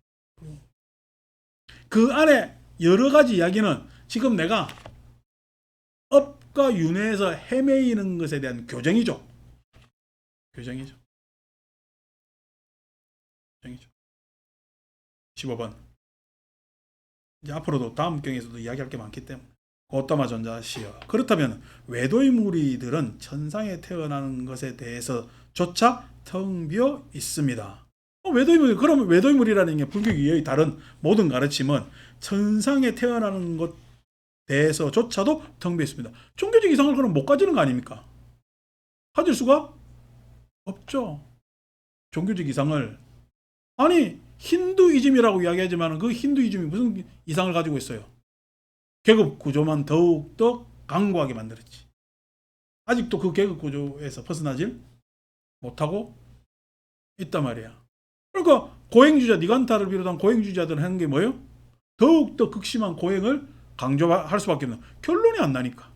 그 안에 여러 가지 이야기는 지금 내가 업과 윤회에서 헤매이는 것에 대한 교정이죠. 교정이죠. 교정이죠. 15번. 이제 앞으로도 다음 경에서도 이야기할 게 많기 때문에. 고따마 전자시여. 그렇다면 외도의 무리들은 천상에 태어나는 것에 대해서조차 텅 비어 있습니다. 외도의 무리, 그러면 외도의 무리라는 게 불교 이외의 다른 모든 가르침은 천상에 태어나는 것 대해서조차도 텅 비어 있습니다. 종교적 이상을 그럼 못 가지는 거 아닙니까? 가질 수가 없죠. 종교적 이상을. 아니, 힌두이즘이라고 이야기하지만 그 힌두이즘이 무슨 이상을 가지고 있어요? 계급 구조만 더욱더 강고하게 만들었지. 아직도 그 계급 구조에서 벗어나질 못하고 있단 말이야. 그러니까 고행주자, 니간타를 비롯한 고행주자들은 하는 게 뭐예요? 더욱더 극심한 고행을 강조할 수밖에 없는. 결론이 안 나니까.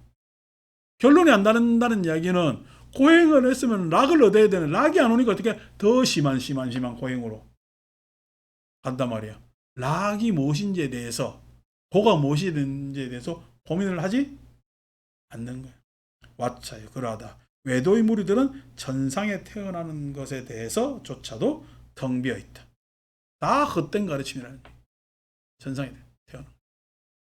결론이 안 나는다는 이야기는 고행을 했으면 락을 얻어야 되는, 락이 안 오니까 어떻게 더 심한 고행으로 간단 말이야. 락이 무엇인지에 대해서, 고가 무엇인지에 대해서 고민을 하지 않는 거야. 왓차요. 그러하다. 외도의 무리들은 천상에 태어나는 것에 대해서조차도 텅 비어 있다. 다 헛된 가르침이라는 거예요. 천상에 태어나.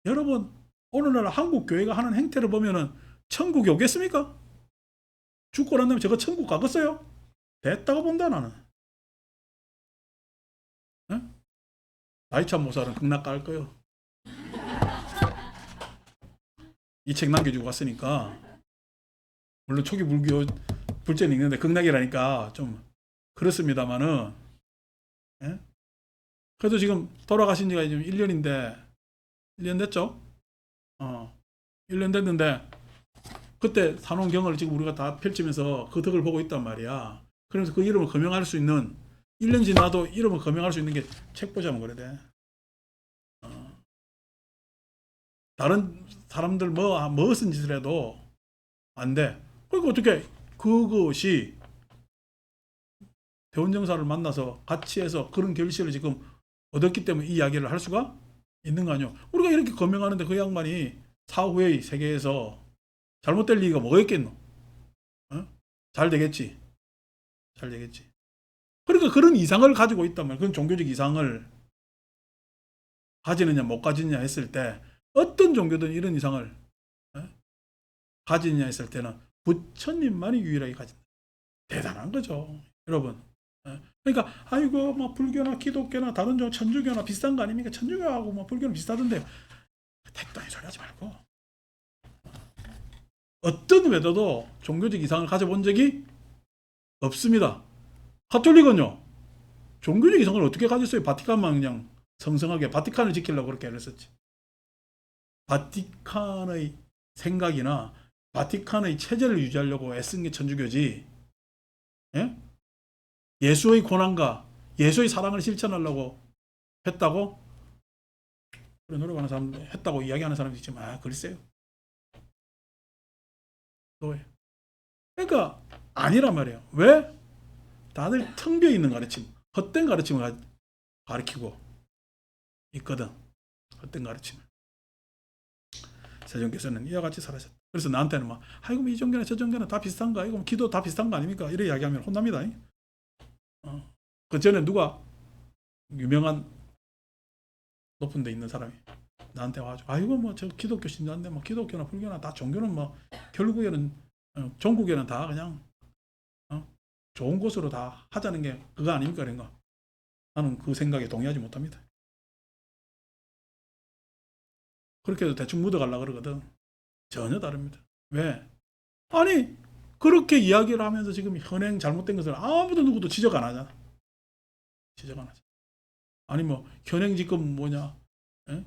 여러분, 오늘날 한국 교회가 하는 행태를 보면은 천국이 오겠습니까? 죽고 난 다음에 저거 천국 가겠어요? 됐다고 본다 나는. 네? 나이찬 모살은 극락 갈 거요. 이 책 남겨주고 갔으니까. 물론 초기 불교 불전 읽는데 극락이라니까 좀 그렇습니다만은, 예? 그래도 지금 돌아가신 지가 지금 1년인데 1년 됐죠? 1년 됐는데 그때 산원경을 지금 우리가 다 펼치면서 그 덕을 보고 있단 말이야. 그러면서 그 이름을 거명할 수 있는, 1년 지나도 이름을 거명할 수 있는 게 책보자면 그래 돼. 다른 사람들 무슨 짓을 해도 안 돼. 그러니까 어떻게 그것이 대원정사를 만나서 같이 해서 그런 결실을 지금 얻었기 때문에 이 이야기를 할 수가 있는 거 아니요. 우리가 이렇게 거명하는데 그 양반이 사후의 세계에서 잘못될 리가 뭐가 있겠노? 어? 잘 되겠지. 잘 되겠지. 그러니까 그런 이상을 가지고 있단 말이야. 그런 종교적 이상을 가지느냐 못 가지느냐 했을 때 어떤 종교든 이런 이상을 가지느냐 했을 때는 부처님만이 유일하게 가진다. 대단한 거죠. 여러분. 그러니까 아이고 뭐 불교나 기독교나 다른 종 천주교나 비슷한 거 아닙니까? 천주교하고 뭐 불교는 비슷하던데 택도의 소리 하지 말고 어떤 외도도 종교적 이상을 가져본 적이 없습니다. 가톨릭은요 종교적 이상을 어떻게 가졌어요? 바티칸만 그냥 성성하게 바티칸을 지키려고 그렇게 애를 썼지. 바티칸의 생각이나 바티칸의 체제를 유지하려고 애쓴 게 천주교지. 예? 예수의 고난과 예수의 사랑을 실천하려고 했다고 그런 노력하는 사람 했다고 이야기하는 사람도 있지만 글쎄요. 그러니까 아니란 말이에요. 왜? 다들 텅 비어 있는 가르침, 헛된 가르침을 가르치고 있거든. 헛된 가르침을. 세종께서는 이와 같이 살아셨다. 그래서 나한테는 막 아이고 뭐 이 종교나 저 종교나 다 비슷한가? 이거 뭐 기도 다 비슷한 거 아닙니까? 이래 이야기하면 혼납니다. 그 전에 누가 유명한 높은 데 있는 사람이 나한테 와가지고 아이고 뭐 저 기독교 신자인데 뭐 기독교나 불교나 다 종교는 뭐 결국에는 종국에는 다 그냥 좋은 곳으로 다 하자는 게 그거 아닙니까? 그런가? 나는 그 생각에 동의하지 못합니다. 그렇게 해도 대충 묻어가려고 그러거든. 전혀 다릅니다. 왜? 아니 그렇게 이야기를 하면서 지금 현행 잘못된 것을 아무도 누구도 지적 안 하잖아. 지적 안 하잖아. 아니 뭐 현행 지금 뭐냐? 에?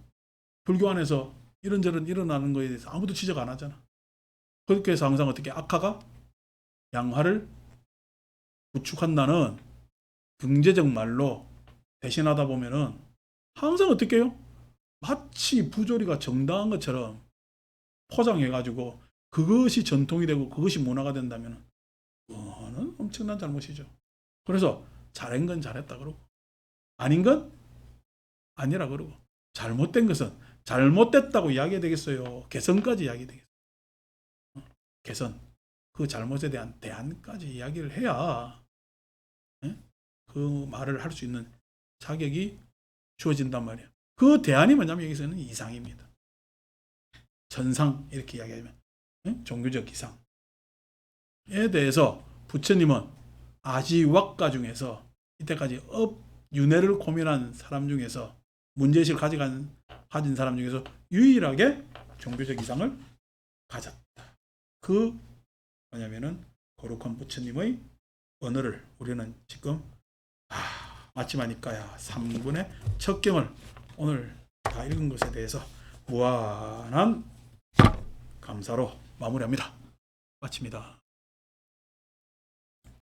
불교 안에서 이런저런 일어나는 거에 대해서 아무도 지적 안 하잖아. 그렇게 해서 항상 어떻게 악화가 양화를 구축한다는 경제적 말로 대신하다 보면은 항상 어떻게 해요? 마치 부조리가 정당한 것처럼 포장해가지고 그것이 전통이 되고 그것이 문화가 된다면 그거는 엄청난 잘못이죠. 그래서 잘한 건 잘했다 그러고 아닌 건 아니라 그러고 잘못된 것은 잘못됐다고 이야기해야 되겠어요. 개선까지 이야기해야 되겠어요. 개선. 그 잘못에 대한 대안까지 이야기를 해야 그 말을 할 수 있는 자격이 주어진단 말이에요. 그 대안이 뭐냐면 여기서는 이상입니다. 전상 이렇게 이야기하면 종교적 이상에 대해서 부처님은 아지왁가 중에서 이때까지 윤회를 고민한 사람 중에서 문제의식을 가진 사람 중에서 유일하게 종교적 이상을 가졌다. 그 뭐냐면은 거룩한 부처님의 언어를 우리는 지금 마침하니까야 3분의 첫 경을 오늘 다 읽은 것에 대해서 무한한 감사로 마무리합니다. 마칩니다.